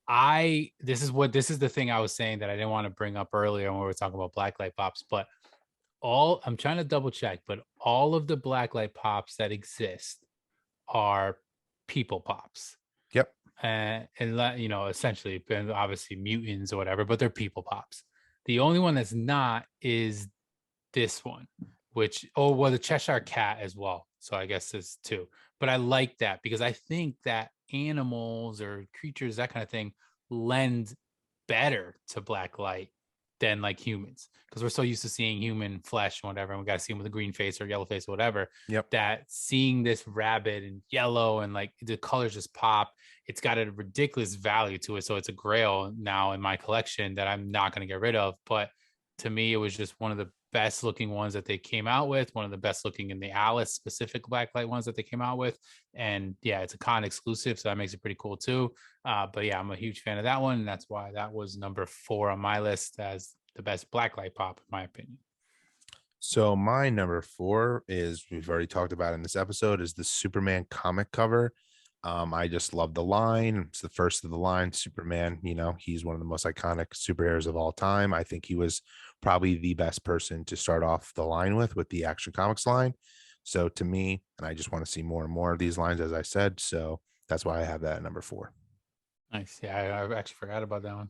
this is the thing I was saying that I didn't want to bring up earlier when we were talking about blacklight pops, but I'm trying to double check, but all of the blacklight pops that exist are people pops. Yep. And essentially, and obviously mutants or whatever, but they're people pops. The only one that's not is this one, the Cheshire Cat as well. So I guess there's 2. But I like that because I think that animals or creatures, that kind of thing, lend better to black light than like humans because we're so used to seeing human flesh and whatever, and we got to see them with a green face or yellow face or whatever. Yep. That seeing this rabbit and yellow and like the colors just pop, it's got a ridiculous value to it. So it's a grail now in my collection that I'm not going to get rid of. But to me, it was just one of the best looking ones that they came out with, one of the best looking in the Alice specific blacklight ones that they came out with. And yeah, it's a con exclusive, so that makes it pretty cool too. But yeah, I'm a huge fan of that one, and that's why that was number 4 on my list as the best blacklight pop, in my opinion. So my number 4 is, we've already talked about in this episode, is the Superman comic cover. I just love the line. It's the first of the line. Superman, he's one of the most iconic superheroes of all time. I think he was probably the best person to start off the line with the Action Comics line. So to me, and I just want to see more and more of these lines, as I said. So that's why I have that at number 4. Nice. Yeah, I actually forgot about that one.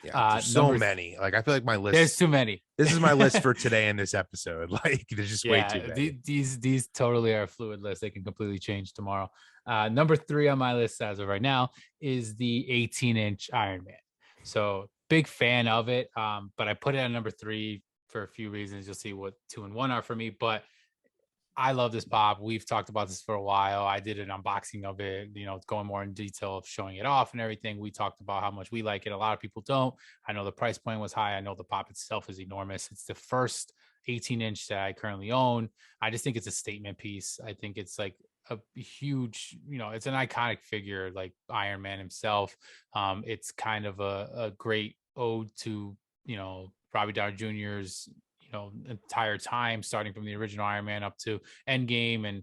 Yeah, there's so Number many. Like, I feel like my There's list. too many. This is my list for today in this episode. Like, there's just way too Yeah, many. these totally are a fluid list. They can completely change tomorrow. Number 3 on my list as of right now is the 18-inch Iron Man. So big fan of it. But I put it at number 3 for a few reasons. You'll see what 2 and 1 are for me. But I love this pop. We've talked about this for a while. I did an unboxing of it, going more in detail of showing it off and everything. We talked about how much we like it. A lot of people don't. I know the price point was high. I know the pop itself is enormous. It's the first 18-inch that I currently own. I just think it's a statement piece. I think it's like a huge, it's an iconic figure like Iron Man himself. It's kind of a great ode to, Robbie Downey Jr.'s, entire time, starting from the original Iron Man up to Endgame, and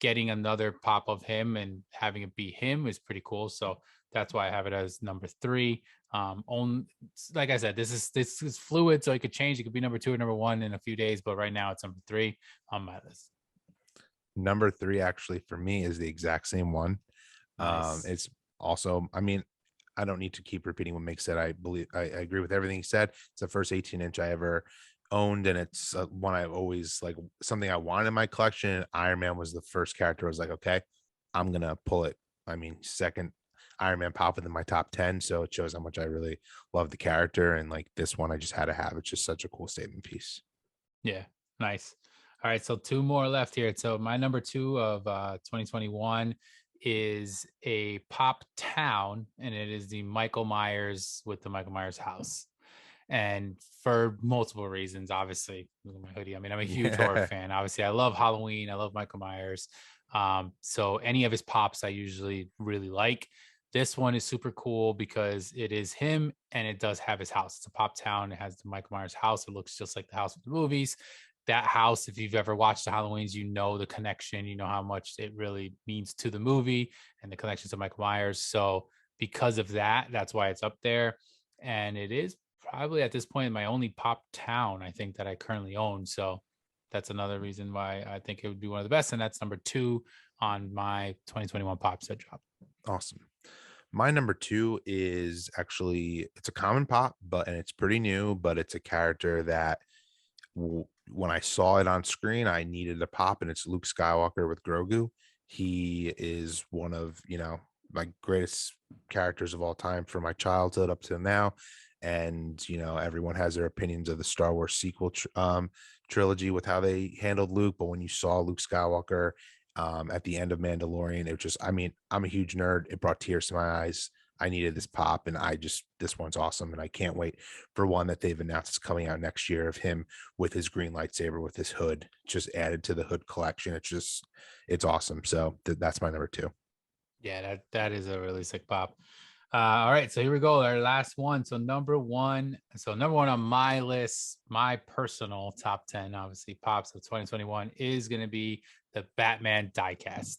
getting another pop of him and having it be him is pretty cool. So that's why I have it as number three. Like I said, this is fluid, so it could change. It could be number two or number one in a few days, but right now it's number three on my list. Number three, actually, for me is the exact same one. Nice. It's also, I mean, I don't need to keep repeating what Mick said. I believe I agree with everything he said. It's the first 18-inch I ever owned, and it's one I've always like something I wanted in my collection. Iron Man was the first character I was like, okay, I'm gonna pull it. I mean, second Iron Man pop within my top 10, so it shows how much I really love the character. And like this one, I just had to have. It's just such a cool statement piece. Yeah, nice. All right, so two more left here. So my number two of 2021 is a pop town, and it is the Michael Myers with the Michael Myers house. And for multiple reasons, obviously, look at my hoodie. I mean, I'm a huge horror Yeah. fan. Obviously, I love Halloween. I love Michael Myers. So any of his pops, I usually really like. This one is super cool because it is him and it does have his house. It's a pop town. It has the Michael Myers house. It looks just like the house of the movies. That house, if you've ever watched the Halloweens, you know the connection, you know how much it really means to the movie and the connection to Michael Myers. So because of that, that's why it's up there. And it is probably at this point my only pop town I think that I currently own. So that's another reason why I think it would be one of the best. And that's number two on my 2021 pop set drop. Awesome. My number two is actually it's a common pop, and it's pretty new, but it's a character that when I saw it on screen, I needed a pop, and it's Luke Skywalker with Grogu. He is one of, my greatest characters of all time from my childhood up to now. And, everyone has their opinions of the Star Wars sequel trilogy with how they handled Luke. But when you saw Luke Skywalker at the end of Mandalorian, it just, I mean, I'm a huge nerd. It brought tears to my eyes. I needed this pop, and this one's awesome. And I can't wait for one that they've announced is coming out next year of him with his green lightsaber with his hood just added to the hood collection. It's awesome. So that's my number two. Yeah, that is a really sick pop. All right, so here we go. Our last one. So number one. So number one on my list, my personal top 10, obviously pops of 2021 is going to be the Batman diecast.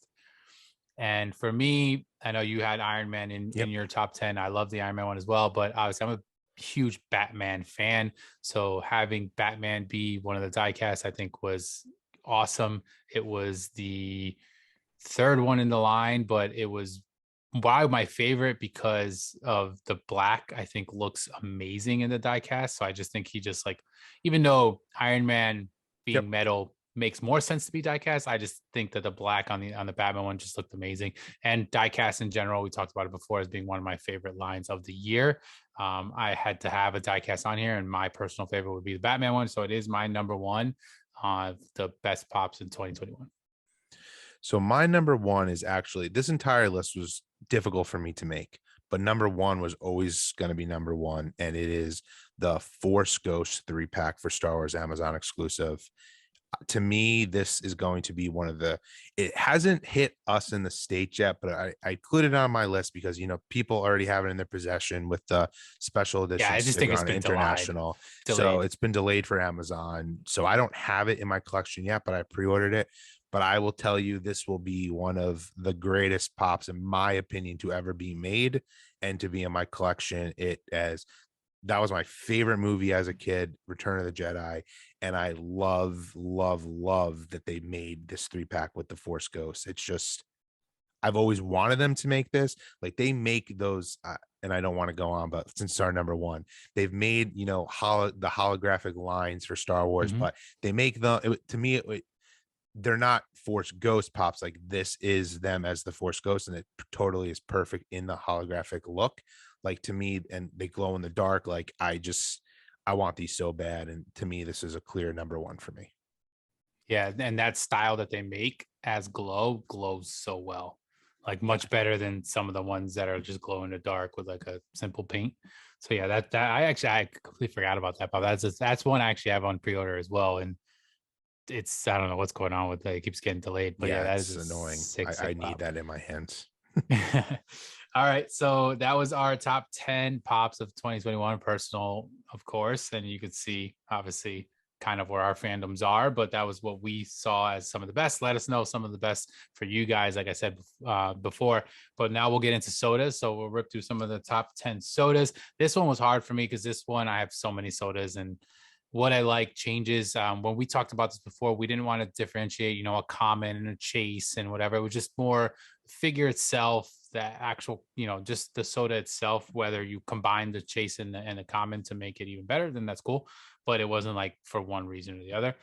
And for me, I know you had Iron Man in Yep. your top 10. I love the Iron Man one as well, but obviously I'm a huge Batman fan. So having Batman be one of the diecasts, I think was awesome. It was the third one in the line, but it was why my favorite because of the black, I think looks amazing in the diecast. So I just think he just like, even though Iron Man Yep. being metal makes more sense to be diecast, I just think that the black on the Batman one just looked amazing. And diecast in general, we talked about it before as being one of my favorite lines of the year. I had to have a diecast on here, and my personal favorite would be the Batman one. So it is my number one of the best pops in 2021. So my number one is actually this entire list was difficult for me to make, but number one was always going to be number one. And it is the Force Ghost 3-pack for Star Wars Amazon exclusive. To me, this is going to be one of it hasn't hit us in the States yet, but I put it on my list because, people already have it in their possession with the special Yeah, edition I just think sticker it's on it, been international. So delayed. it's been delayed for Amazon. So I don't have it in my collection yet, but I pre-ordered it. But I will tell you, this will be one of the greatest pops, in my opinion, to ever be made and to be in my collection. That was my favorite movie as a kid, Return of the Jedi. And I love, love, love that they made this 3-pack with the Force Ghosts. It's just, I've always wanted them to make this. Like they make those, and I don't want to go on, but since it's our number one, they've made, the holographic lines for Star Wars, Mm-hmm. but they make to me, they're not Force Ghost pops. Like this is them as the Force Ghost, and it totally is perfect in the holographic look. Like to me, and they glow in the dark. Like I want these so bad, and to me, this is a clear number one for me. Yeah, and that style that they make as glows so well, like Yeah. much better than some of the ones that are just glow in the dark with like a simple paint. So yeah, that I completely forgot about that, but that's one I actually have on pre-order as well. And it's I don't know what's going on with it. It keeps getting delayed. But yeah, Yeah, that is it's a annoying. sick I need pop. that in my hands. All right, so that was our top 10 pops of 2021 personal, of course, and you could see obviously kind of where our fandoms are, but that was what we saw as some of the best. Let us know some of the best for you guys, like I said before. But now we'll get into sodas, so we'll rip through some of the top 10 sodas. This one was hard for me because this one I have so many sodas, and what I like changes. When we talked about this before, we didn't want to differentiate, a common and a chase and whatever. It was just more figure itself, the actual, just the soda itself. Whether you combine the chase and the common to make it even better, then that's cool. But it wasn't like for one reason or the other.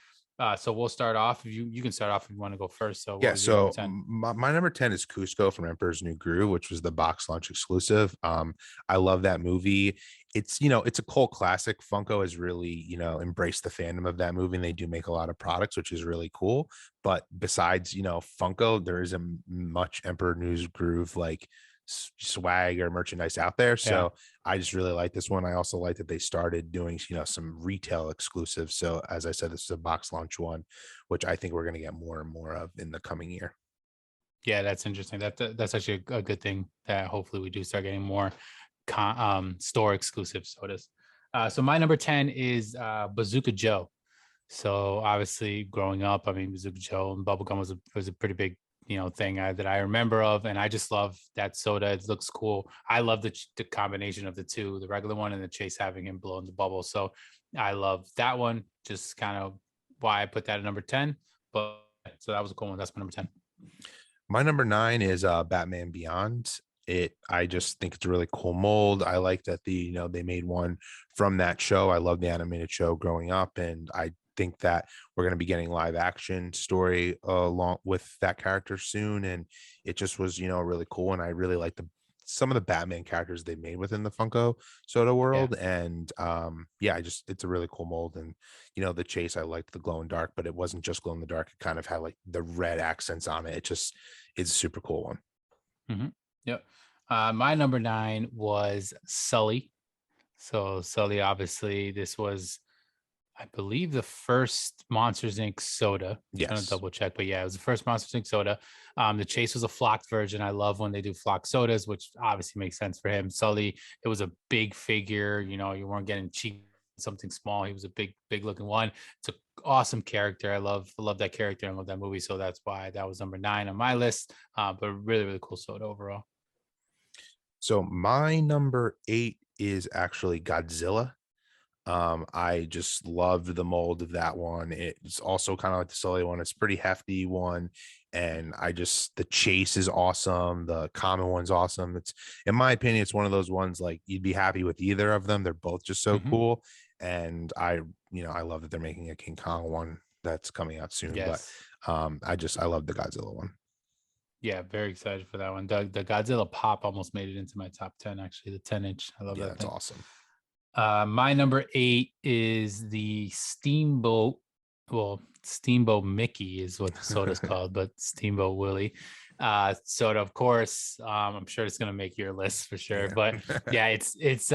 So we'll start off. If you can start off if you want to go first. So what Yeah, was your number so 10? my number 10 is Cusco from Emperor's New Groove, which was the box lunch exclusive. I love that movie. It's a cult classic. Funko has really, embraced the fandom of that movie, and they do make a lot of products, which is really cool. But besides, Funko, there isn't much Emperor New Groove like swag or merchandise out there. Yeah. So I just really like this one. I also like that they started doing, some retail exclusives. So as I said, this is a box launch one, which I think we're going to get more and more of in the coming year. Yeah, that's interesting. That's actually a good thing that hopefully we do start getting more store exclusive sodas. So my number 10 is Bazooka Joe. So obviously, growing up, I mean, Bazooka Joe and bubblegum was a pretty big thing that I remember of, and I just love that soda. It looks cool. I love the combination of the two, the regular one and the chase having him blowing the bubble. So I love that one. Just kind of why I put that at number 10. But so that was a cool one. That's my number 10. My number 9 is Batman Beyond. I just think it's a really cool mold. I like that they made one from that show. I love the animated show growing up, and I think that we're going to be getting live action story along with that character soon. And it just was, really cool. And I really like some of the Batman characters they made within the Funko Soda Yeah. world. And yeah, it's a really cool mold. And the chase, I liked the glow in dark, but it wasn't just glow in the dark. It kind of had like the red accents on it. It's a super cool one. Mm-hmm. Yep. My number 9 was Sully. So Sully, obviously, this was, I believe, the first Monsters Inc. soda. I'm gonna Yes. double check, but yeah, it was the first Monsters Inc. soda. The chase was a flocked version. I love when they do flocked sodas, which obviously makes sense for him. Sully, it was a big figure. You weren't getting cheap something small. He was a big looking one. It's an awesome character. I love that character and love that movie. So that's why that was number 9 on my list. But really, really cool soda overall. So my number 8 is actually Godzilla. I just loved the mold of that one. It's also kind of like the Sully one. It's a pretty hefty one. And the chase is awesome. The common one's awesome. It's, in my opinion, it's one of those ones like you'd be happy with either of them. They're both just so Mm-hmm. cool. And I love that they're making a King Kong one that's coming out soon. But Yes. I love the Godzilla one. Yeah, very excited for that one. The Godzilla pop almost made it into my top 10, actually, the 10-inch. I love Yeah, that that's thing. awesome. My number 8 is the Steamboat. Well, Steamboat Mickey is what the soda's called, but Steamboat Willie soda, of course. I'm sure it's gonna make your list for sure. Yeah. But yeah, it's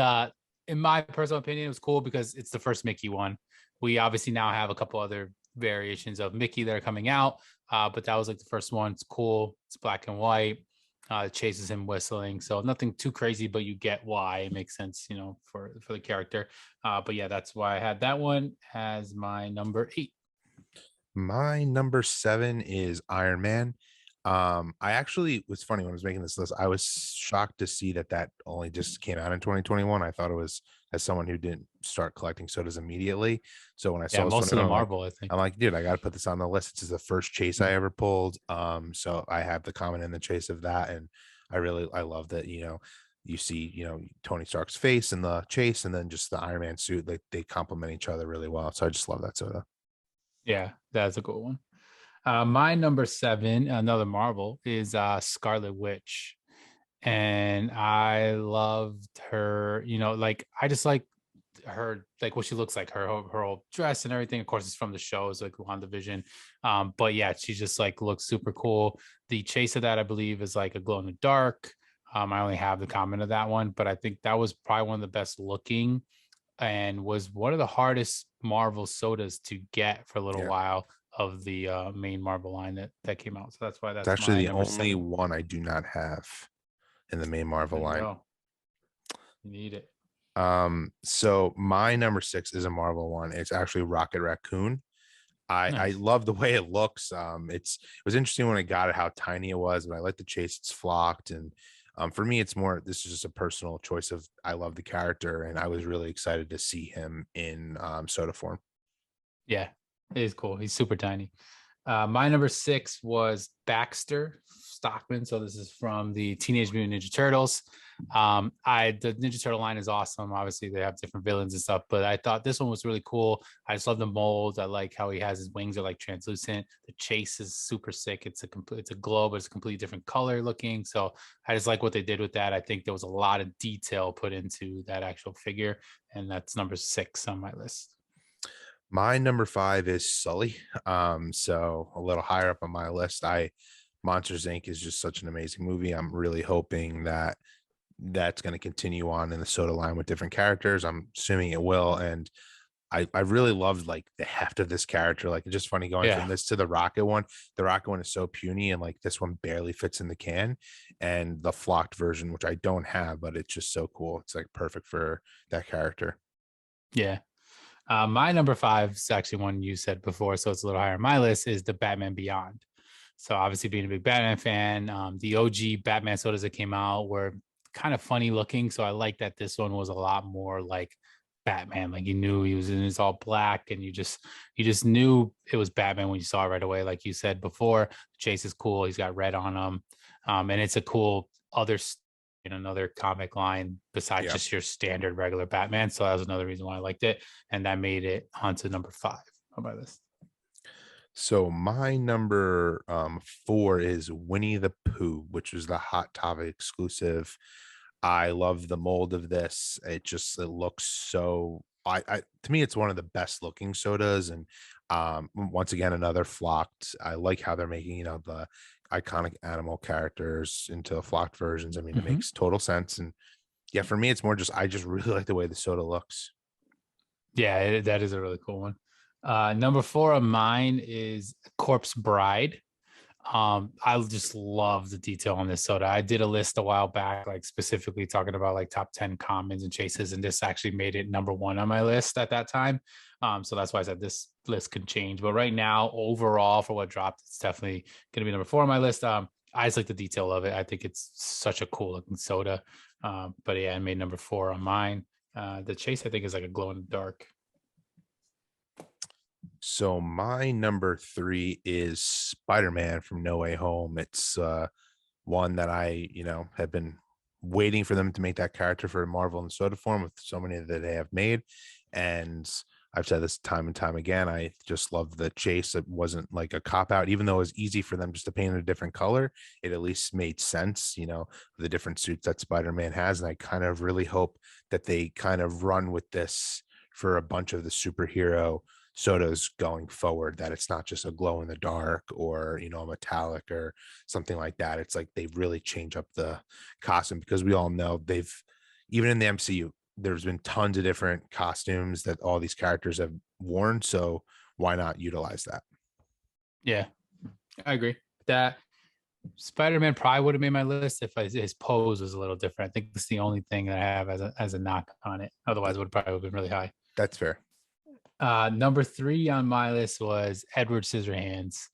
in my personal opinion, it was cool because it's the first Mickey one. We obviously now have a couple other variations of Mickey that are coming out, but that was like the first one. It's cool. It's black and white. It chases him whistling, so nothing too crazy, but you get why it makes sense, for the character. But yeah, that's why I had that one as my number 8. My number 7 is Iron Man. I actually was funny when I was making this list. I was shocked to see that only just came out in 2021. I thought it was, as someone who didn't start collecting sodas immediately. So when I Yeah, saw this one, most of the I'm like, Marvel, I think. dude, I got to put this on the list. It's the first chase I Mm. ever pulled. So I have the common in the chase of that, and I love that. You see, Tony Stark's face in the chase, and then just the Iron Man suit. They complement each other really well. So I just love that soda. Yeah, that's a cool one. My number 7, another Marvel, is Scarlet Witch. And I loved her, like I just like her, like what she looks like, her whole dress and everything. Of course, it's from the shows like WandaVision. But yeah, she just like looks super cool. The chase of that, I believe, is like a glow in the dark. I only have the comment of that one, but I think that was probably one of the best looking and was one of the hardest Marvel sodas to get for a little Yeah. while. of the main Marvel line that came out. So that's why It's that's actually my the number only 7. one I do not have in the main Marvel There you line. go. You need it. So my number 6 is a Marvel one. It's actually Rocket Raccoon. I Nice. love the way it looks. It was interesting when I got it how tiny it was, but I like the chase. It's flocked, and for me, it's more. This is just a personal choice of I love the character, and I was really excited to see him in soda form. Yeah, it is cool. He's super tiny. My number 6 was Baxter Stockman. So this is from the Teenage Mutant Ninja Turtles. The Ninja Turtle line is awesome. Obviously, they have different villains and stuff, but I thought this one was really cool. I just love the mold. I like how he has his wings are like translucent. The chase is super sick. It's a globe, but it's a completely different color looking. So I just like what they did with that. I think there was a lot of detail put into that actual figure, and that's number 6 on my list. My number 5 is Sully. So a little higher up on my list. Monsters Inc. is just such an amazing movie. I'm really hoping that that's going to continue on in the soda line with different characters. I'm assuming it will. And I really loved like the heft of this character. Like it's just funny going Yeah. from this to the Rocket one. The Rocket one is so puny, and like this one barely fits in the can. And the flocked version, which I don't have, but it's just so cool. It's like perfect for that character. Yeah. My number 5 is actually one you said before, so it's a little higher on my list, is the Batman Beyond. So obviously being a big Batman fan, the OG Batman sodas that came out were kind of funny looking. So I like that this one was a lot more like Batman. Like you knew he was in his all black, and you just knew it was Batman when you saw it right away. Like you said before, Chase is cool. He's got red on him, and it's a cool other in another comic line besides Yeah. just your standard regular Batman. So that was another reason why I liked it, and that made it onto number 5 on my list. So my number 4 is Winnie the Pooh, which was the Hot Topic exclusive. I love the mold of this. It looks so I to me it's one of the best looking sodas, and once again another flocked. I like how they're making, the iconic animal characters into flocked versions. I mean, it Mm-hmm. makes total sense. And yeah, for me it's more just I just really like the way the soda looks. Yeah, that is a really cool one. Number 4 of mine is Corpse Bride. I just love the detail on this soda. I did a list a while back, like specifically talking about like top 10 commons and chases, and this actually made it number 1 on my list at that time. So that's why I said this list can change. But right now, overall, for what dropped, it's definitely going to be number 4 on my list. I just like the detail of it. I think it's such a cool looking soda. But yeah, I made number 4 on mine. The chase, I think, is like a glow in the dark. So my number 3 is Spider-Man from No Way Home. It's one that I, have been waiting for them to make that character for Marvel in soda form with so many that they have made. And I've said this time and time again. I just love the chase. It wasn't like a cop out, even though it was easy for them just to paint a different color. It at least made sense, the different suits that Spider-Man has. And I kind of really hope that they kind of run with this for a bunch of the superhero sodas going forward, that it's not just a glow in the dark or a metallic or something like that. It's like they really change up the costume, because we all know they've, even in the MCU, there's been tons of different costumes that all these characters have worn. So why not utilize that? Yeah, I agree. That Spider-Man probably would have made my list if his pose was a little different. I think that's the only thing that I have as a knock on it. Otherwise, it would probably have been really high. That's fair. Number 3 on my list was Edward Scissorhands.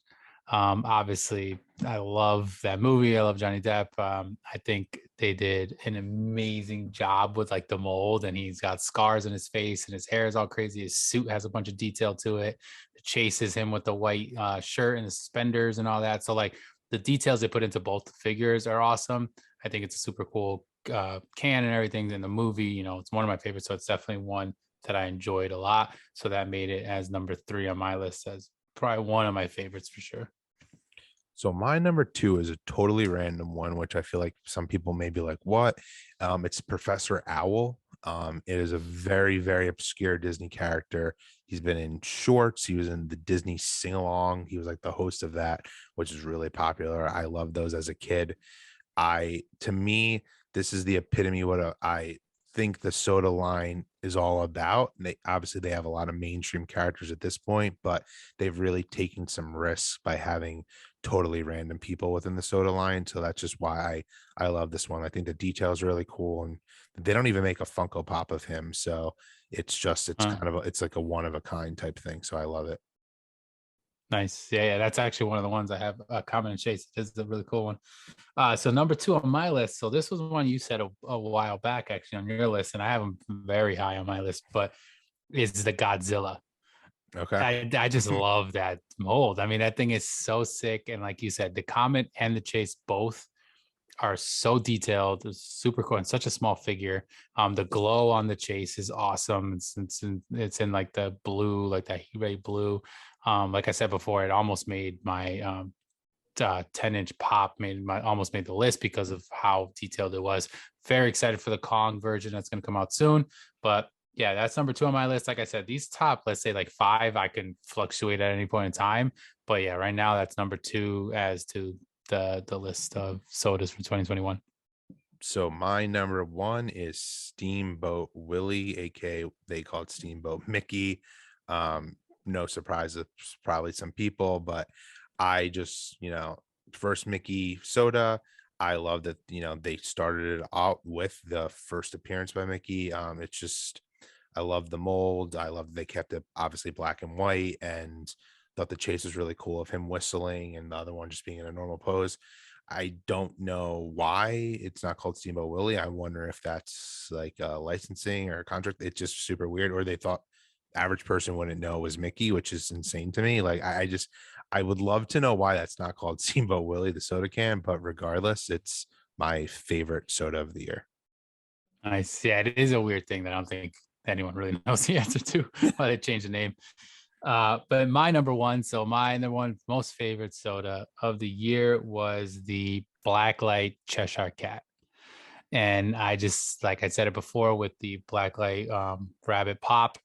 Obviously, I love that movie. I love Johnny Depp. I think they did an amazing job with like the mold, and he's got scars in his face, and his hair is all crazy. His suit has a bunch of detail to it. It chases him with the white shirt and the suspenders and all that. So like the details they put into both the figures are awesome. I think it's a super cool can and everything in the movie. It's one of my favorites, so it's definitely one that I enjoyed a lot. So that made it as number 3 on my list as probably one of my favorites for sure. So my number 2 is a totally random one, which I feel like some people may be like, what? It's Professor Owl. It is a very, very obscure Disney character. He's been in shorts. He was in the Disney Sing Along. He was like the host of that, which is really popular. I love those as a kid. To me, this is the epitome what I think the soda line is all about. And they have a lot of mainstream characters at this point, but they've really taken some risks by having totally random people within the soda line. So that's just why I love this one. I think the detail is really cool, and they don't even make a Funko Pop of him. So it's Uh, kind of it's like a one of a kind type thing. So I love it. nice. Yeah, yeah, that's actually one of the ones I have. Common and Chase. This is a really cool one. So number two on my list. So this was one you said a while back, actually, on your list, and I have them very high on my list. But is the Godzilla. Okay. I just love that mold. I mean, that thing is so sick. And like you said, the Comet and the Chase both are so detailed. It's super cool and such a small figure. The glow on the Chase is awesome. It's in like the blue, like that Heat blue. Like I said before, it almost made my 10-inch pop almost made the list because of how detailed it was. Very excited for the Kong version that's going to come out soon. But yeah, that's number two on my list. Like I said, these top, let's say like five, I can fluctuate at any point in time. But yeah, right now that's number two as to the list of sodas for 2021. So my number one is Steamboat Willie, aka they call it Steamboat Mickey. No surprise, it's probably some people, but I just, first Mickey soda. I love that, they started it out with the first appearance by Mickey. It's just I love the mold. I love they kept it obviously black and white, and thought the chase was really cool of him whistling and the other one just being in a normal pose. I don't know why it's not called Steamboat Willie. I wonder if that's like licensing or a contract. It's just super weird, or they thought average person wouldn't know it was Mickey, which is insane to me. Like I would love to know why that's not called Steamboat Willie, the soda can. But regardless, it's my favorite soda of the year. Nice. Yeah, it is a weird thing that I don't think anyone really knows the answer to why they changed the name. But my number one, so my number one most favorite soda of the year was the Blacklight Cheshire Cat. And I just, like I said it before, with the Blacklight Rabbit Pop,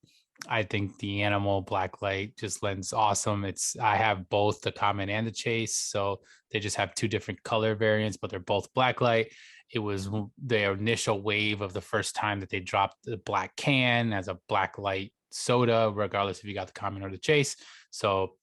I think the animal Blacklight just lends awesome. I have both the Common and the Chase, so they just have two different color variants, but they're both Blacklight. It was the initial wave of the first time that they dropped the black can as a Blacklight soda, regardless if you got the Common or the Chase. So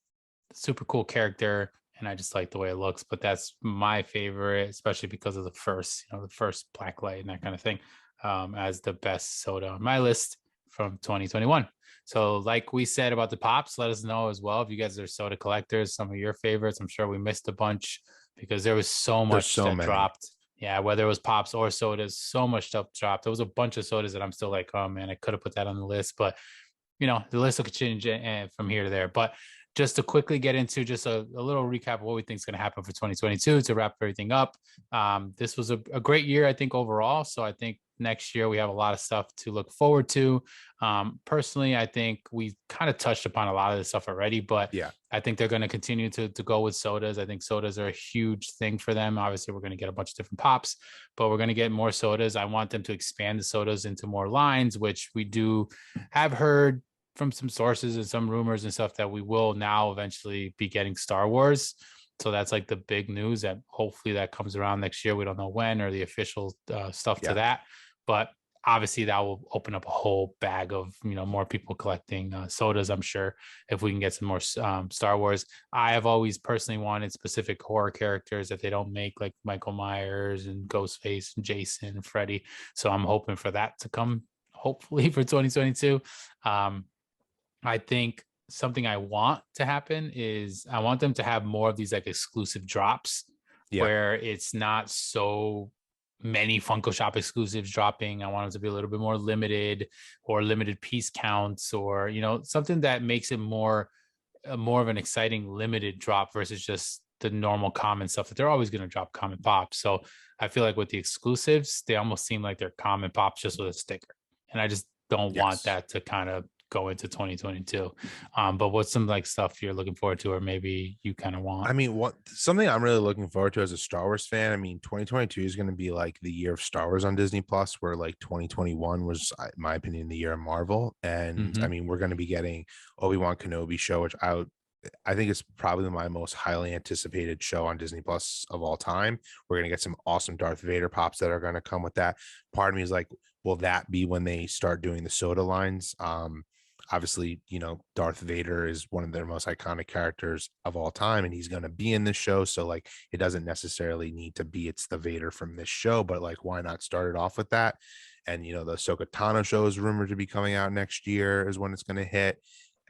super cool character, and I just like the way it looks. But that's my favorite, especially because of the first black light and that kind of thing, as the best soda on my list from 2021. So, like we said about the pops, let us know as well if you guys are soda collectors, some of your favorites. I'm sure we missed a bunch because there was so There's much so that many. dropped. Yeah, whether it was pops or sodas, so much stuff dropped. There was a bunch of sodas that I'm still like, oh man, I could have put that on the list, but the list will change from here to there. But just to quickly get into just a little recap of what we think is going to happen for 2022 to wrap everything up. This was a great year, I think, overall. So I think next year we have a lot of stuff to look forward to. Personally, I think we kind of touched upon a lot of this stuff already, but Yeah. I think they're going to continue to go with sodas. I think sodas are a huge thing for them. Obviously, we're going to get a bunch of different pops, but we're going to get more sodas. I want them to expand the sodas into more lines, which we do have heard from some sources and some rumors and stuff that we will now eventually be getting Star Wars. So that's like the big news that hopefully that comes around next year. We don't know when or the official stuff to Yeah. that, but obviously that will open up a whole bag of more people collecting sodas. I'm sure if we can get some more Star Wars. I have always personally wanted specific horror characters that they don't make, like Michael Myers and Ghostface and Jason and Freddy. So I'm hoping for that to come hopefully for 2022. I think something I want to happen is I want them to have more of these like exclusive drops Yeah. where it's not so many Funko Shop exclusives dropping. I want them to be a little bit more limited, or limited piece counts, or something that makes it more of an exciting limited drop versus just the normal common stuff that they're always going to drop common pops. So I feel like with the exclusives, they almost seem like they're common pops just with a sticker. And I just don't want Yes. that to kind of go into 2022. But what's some like stuff you're looking forward to, or maybe you kind of want? I mean, what something I'm really looking forward to as a Star Wars fan. I mean, 2022 is going to be like the year of Star Wars on Disney Plus, where like 2021 was, in my opinion, the year of Marvel. And I Mm-hmm. mean, we're going to be getting Obi-Wan Kenobi show, which I think it's probably my most highly anticipated show on Disney Plus of all time. We're gonna get some awesome Darth Vader pops that are gonna come with that. Part of me is like, will that be when they start doing the soda lines? Obviously, Darth Vader is one of their most iconic characters of all time, and he's gonna be in this show. So like, it doesn't necessarily need to be it's the Vader from this show, but like, why not start it off with that? And the Ahsoka Tano show is rumored to be coming out next year, is when it's gonna hit.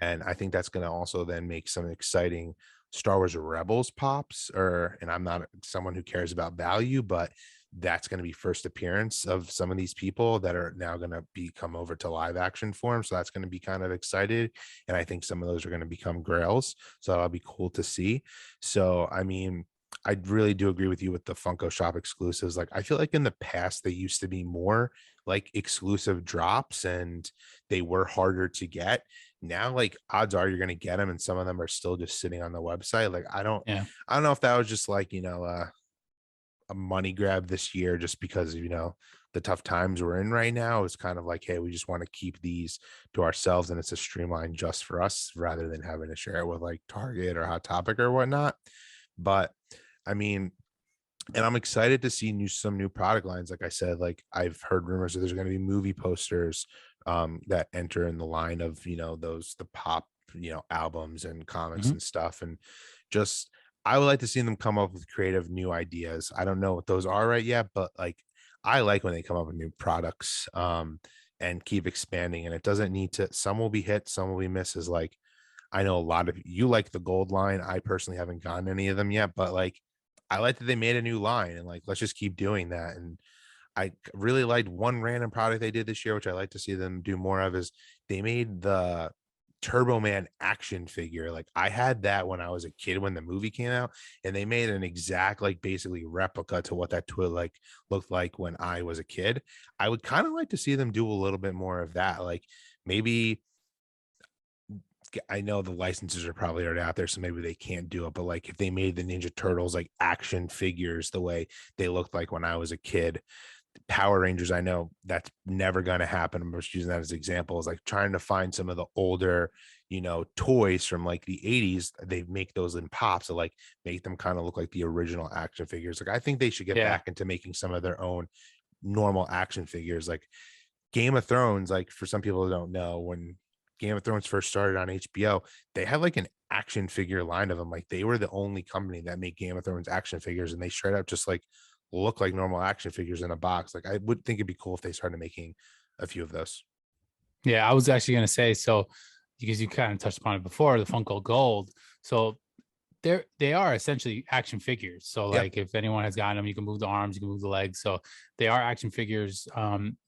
And I think that's going to also then make some exciting Star Wars Rebels pops. And I'm not someone who cares about value, but that's going to be first appearance of some of these people that are now going to be come over to live action form. So that's going to be kind of excited. And I think some of those are going to become grails. So that'll be cool to see. So, I mean, I really do agree with you with the Funko Shop exclusives. Like, I feel like in the past, they used to be more like exclusive drops and they were harder to get. Now, like, odds are you're going to get them, and some of them are still just sitting on the website. Like, Yeah. I don't know if that was just like, a money grab this year, just because, the tough times we're in right now. It's kind of like, hey, we just want to keep these to ourselves, and it's a streamline just for us rather than having to share it with like Target or Hot Topic or whatnot. But I mean, and I'm excited to see some new product lines. Like I said, like I've heard rumors that there's going to be movie posters that enter in the line of the pop albums and comics Mhm. and stuff, and just I would like to see them come up with creative new ideas. I don't know what those are right yet, but like I like when they come up with new products and keep expanding. And it doesn't need to. Some will be hits, some will be misses. Like I know a lot of you like the gold line. I personally haven't gotten any of them yet, but like I like that they made a new line, and like let's just keep doing that. And I really liked one random product they did this year, which I like to see them do more of, is they made the Turbo Man action figure. Like I had that when I was a kid when the movie came out, and they made an exact like basically replica to what that toy like looked like when I was a kid. I would kind of like to see them do a little bit more of that. Like maybe I know the licenses are probably already out there, so maybe they can't do it. But like if they made the Ninja Turtles like action figures the way they looked like when I was a kid, Power Rangers, I know that's never going to happen. I'm just using that as examples, like trying to find some of the older, toys from like the 80s. They make those in pops to like make them kind of look like the original action figures. Like I think they should get Yeah. back into making some of their own normal action figures. Like Game of Thrones, like for some people who don't know, when Game of Thrones first started on HBO, they had like an action figure line of them. Like they were the only company that made Game of Thrones action figures, and they straight up just like look like normal action figures in a box. Like I would think it'd be cool if they started making a few of those. Yeah. I was actually going to say, so because you kind of touched upon it before, the Funko Gold. So they are essentially action figures. So Yeah. like if anyone has gotten them, you can move the arms, you can move the legs. So they are action figures.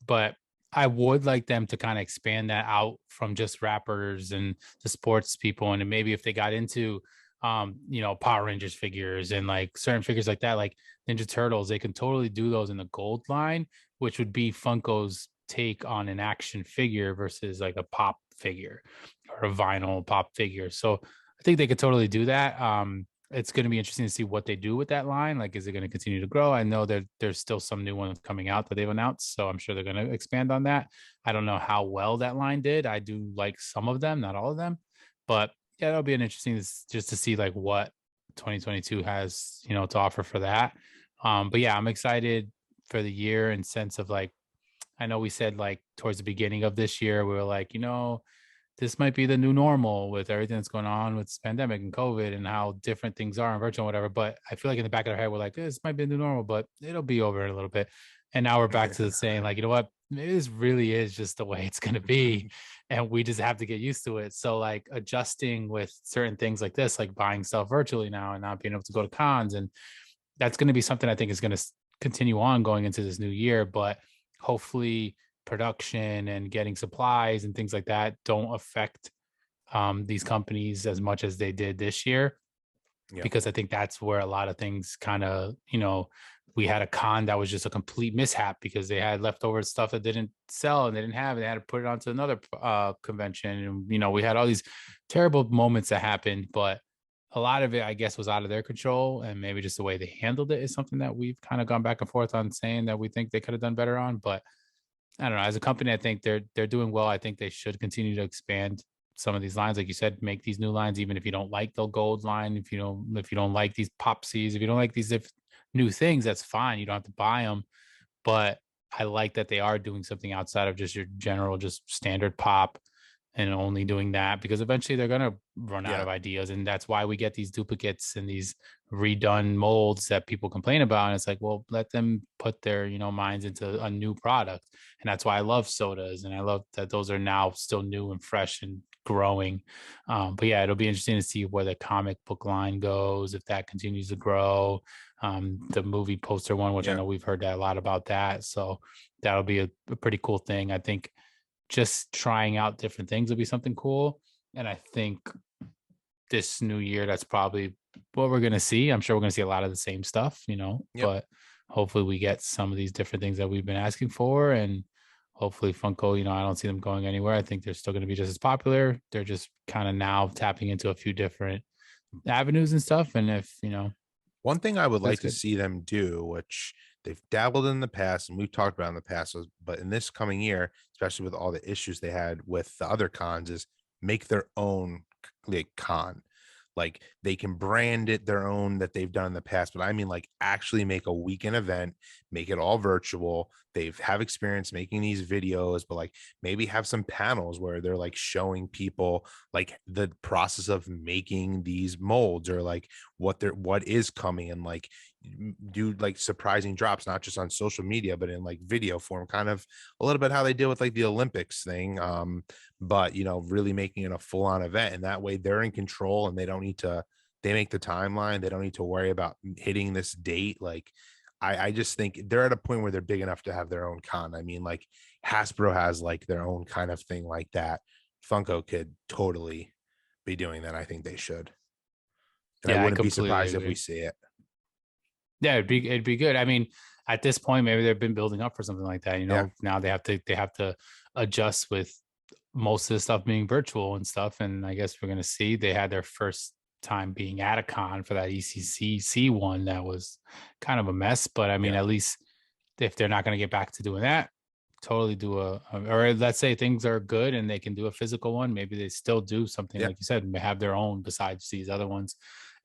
But I would like them to kind of expand that out from just rappers and the sports people. And maybe if they got into Power Rangers figures and like certain figures like that, like Ninja Turtles, they can totally do those in the gold line, which would be Funko's take on an action figure versus like a pop figure or a vinyl pop figure. So I think they could totally do that. It's going to be interesting to see what they do with that line. Like, is it going to continue to grow? I know that there's still some new ones coming out that they've announced, so I'm sure they're going to expand on that. I don't know how well that line did. I do like some of them, not all of them, but yeah, that'll be an interesting just to see like what 2022 has to offer for that. But yeah, I'm excited for the year in sense of like I know we said like towards the beginning of this year we were like this might be the new normal with everything that's going on with this pandemic and COVID and how different things are in virtual and whatever. But I feel like in the back of our head, we're like, this might be the new normal, but it'll be over in a little bit. And now we're back to saying, like, you know what? This really is just the way it's going to be. And we just have to get used to it. So, like, adjusting with certain things like this, like buying stuff virtually now and not being able to go to cons. And that's going to be something I think is going to continue on going into this new year. But hopefully, production and getting supplies and things like that don't affect these companies as much as they did this year, Yeah. because I think that's where a lot of things kind of, we had a con that was just a complete mishap because they had leftover stuff that didn't sell and they didn't have, and they had to put it onto another convention. And, we had all these terrible moments that happened, but a lot of it, I guess, was out of their control. And maybe just the way they handled it is something that we've kind of gone back and forth on saying that we think they could have done better on. But I don't know. As a company, I think they're doing well. I think they should continue to expand some of these lines, like you said, make these new lines, even if you don't like the gold line, if you don't like these popsies, if you don't like these new things, that's fine. You don't have to buy them. But I like that they are doing something outside of just your general, just standard pop, and only doing that, because eventually they're going to run out Yeah. of ideas. And that's why we get these duplicates and these redone molds that people complain about. And it's like, well, let them put their, minds into a new product. And that's why I love sodas. And I love that those are now still new and fresh and growing. But yeah, it'll be interesting to see where the comic book line goes, if that continues to grow. The movie poster one, which I Yeah. know we've heard that a lot about that. So that'll be a pretty cool thing. I think just trying out different things will be something cool. And I think this new year, that's probably what we're going to see. I'm sure we're going to see a lot of the same stuff, Yep. but hopefully we get some of these different things that we've been asking for. And hopefully Funko, I don't see them going anywhere. I think they're still going to be just as popular. They're just kind of now tapping into a few different avenues and stuff. And if, One thing I would that's like to good. see them do, which they've dabbled in the past and we've talked about in the past, but in this coming year, especially with all the issues they had with the other cons, is make their own like con. Like they can brand it their own that they've done in the past, but I mean like actually make a weekend event, make it all virtual. They've have experience making these videos, but like maybe have some panels where they're like showing people like the process of making these molds, or like what is coming, and like do like surprising drops, not just on social media but in like video form, kind of a little bit how they did with like the Olympics thing. But really making it a full-on event, and that way they're in control and they don't need to, they make the timeline, they don't need to worry about hitting this date. Like I just think they're at a point where they're big enough to have their own con. I mean, like Hasbro has like their own kind of thing like that. Funko could totally be doing that. I think they should, and I Yeah, I wouldn't be completely surprised if we agree. see it. Yeah, it'd be good. I mean, at this point, maybe they've been building up for something like that. Yeah. Now they have to adjust with most of the stuff being virtual and stuff. And I guess we're gonna see. They had their first time being at a con for that ECCC one that was kind of a mess. But I mean, Yeah. at least if they're not gonna get back to doing that, totally do or let's say things are good and they can do a physical one. Maybe they still do something Yeah. like you said, may have their own besides these other ones.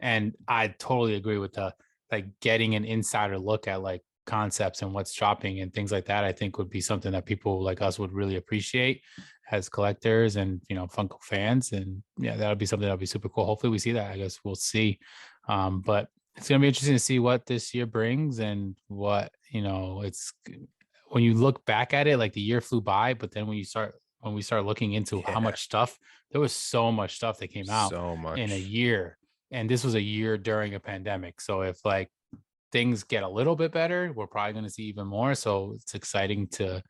And I totally agree with the like getting an insider look at like concepts and what's dropping and things like that. I think would be something that people like us would really appreciate as collectors and Funko fans. And yeah, that'll be something that'll be super cool. Hopefully we see that. I guess we'll see. But it's gonna be interesting to see what this year brings and what it's when you look back at it, like the year flew by, but then when we start looking into how Yeah. much stuff, there was so much stuff that came out So in a much. year. And this was a year during a pandemic. So if like things get a little bit better, we're probably going to see even more. So it's exciting to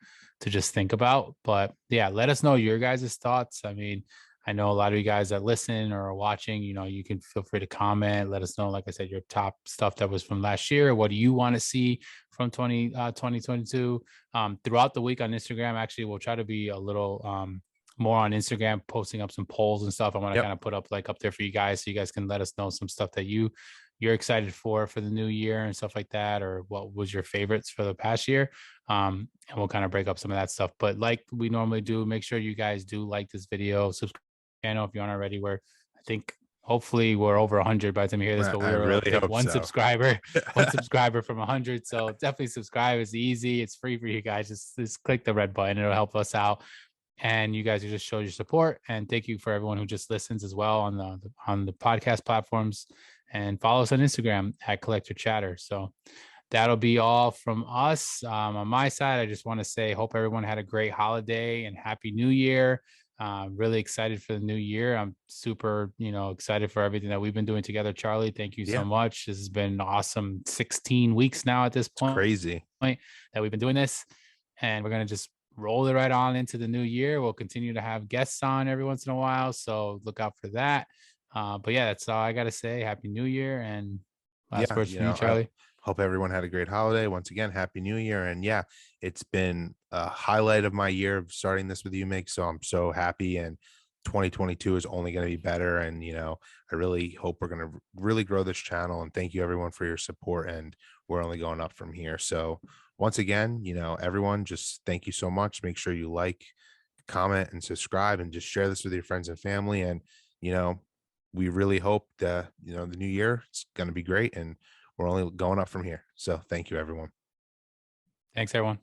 just think about. But yeah, let us know your guys' thoughts. I mean, I know a lot of you guys that listen or are watching, you can feel free to comment. Let us know, like I said, your top stuff that was from last year. What do you want to see from 2022? Throughout the week on Instagram, actually, we'll try to be a little more on Instagram, posting up some polls and stuff. I want to Yep. kind of put up like up there for you guys so you guys can let us know some stuff that you're excited for the new year and stuff like that, or what was your favorites for the past year. And we'll kind of break up some of that stuff. But like we normally do, make sure you guys do like this video, subscribe to the channel if you aren't already. Where I think hopefully we're over 100 by the time you hear this, but I we were like really hit hope one so. subscriber, one subscriber from 100. So definitely subscribe. It's easy. It's free for you guys. Just click the red button. It'll help us out. And you guys just show your support. And thank you for everyone who just listens as well on the podcast platforms. And follow us on Instagram at Collector Chatter. So that'll be all from us. On my side, I just want to say, hope everyone had a great holiday and happy new year. Really excited for the new year. I'm super, excited for everything that we've been doing together. Charlie, thank you so Yeah. much. This has been awesome. 16 weeks now at this It's point crazy. that we've been doing this. And we're going to just roll it right on into the new year. We'll continue to have guests on every once in a while. So look out for that. But yeah, that's all I got to say. Happy New Year. And last Yeah, words from you, I Charlie. hope everyone had a great holiday. Once again, happy new year. And yeah, it's been a highlight of my year of starting this with you, Mick. So I'm so happy, and 2022 is only going to be better. And I really hope we're going to really grow this channel, and thank you everyone for your support, and we're only going up from here. So once again, everyone, just thank you so much. Make sure you like, comment, and subscribe, and just share this with your friends and family. And, you know, we really hope that, the new year it's going to be great, and we're only going up from here. So thank you, everyone. Thanks, everyone.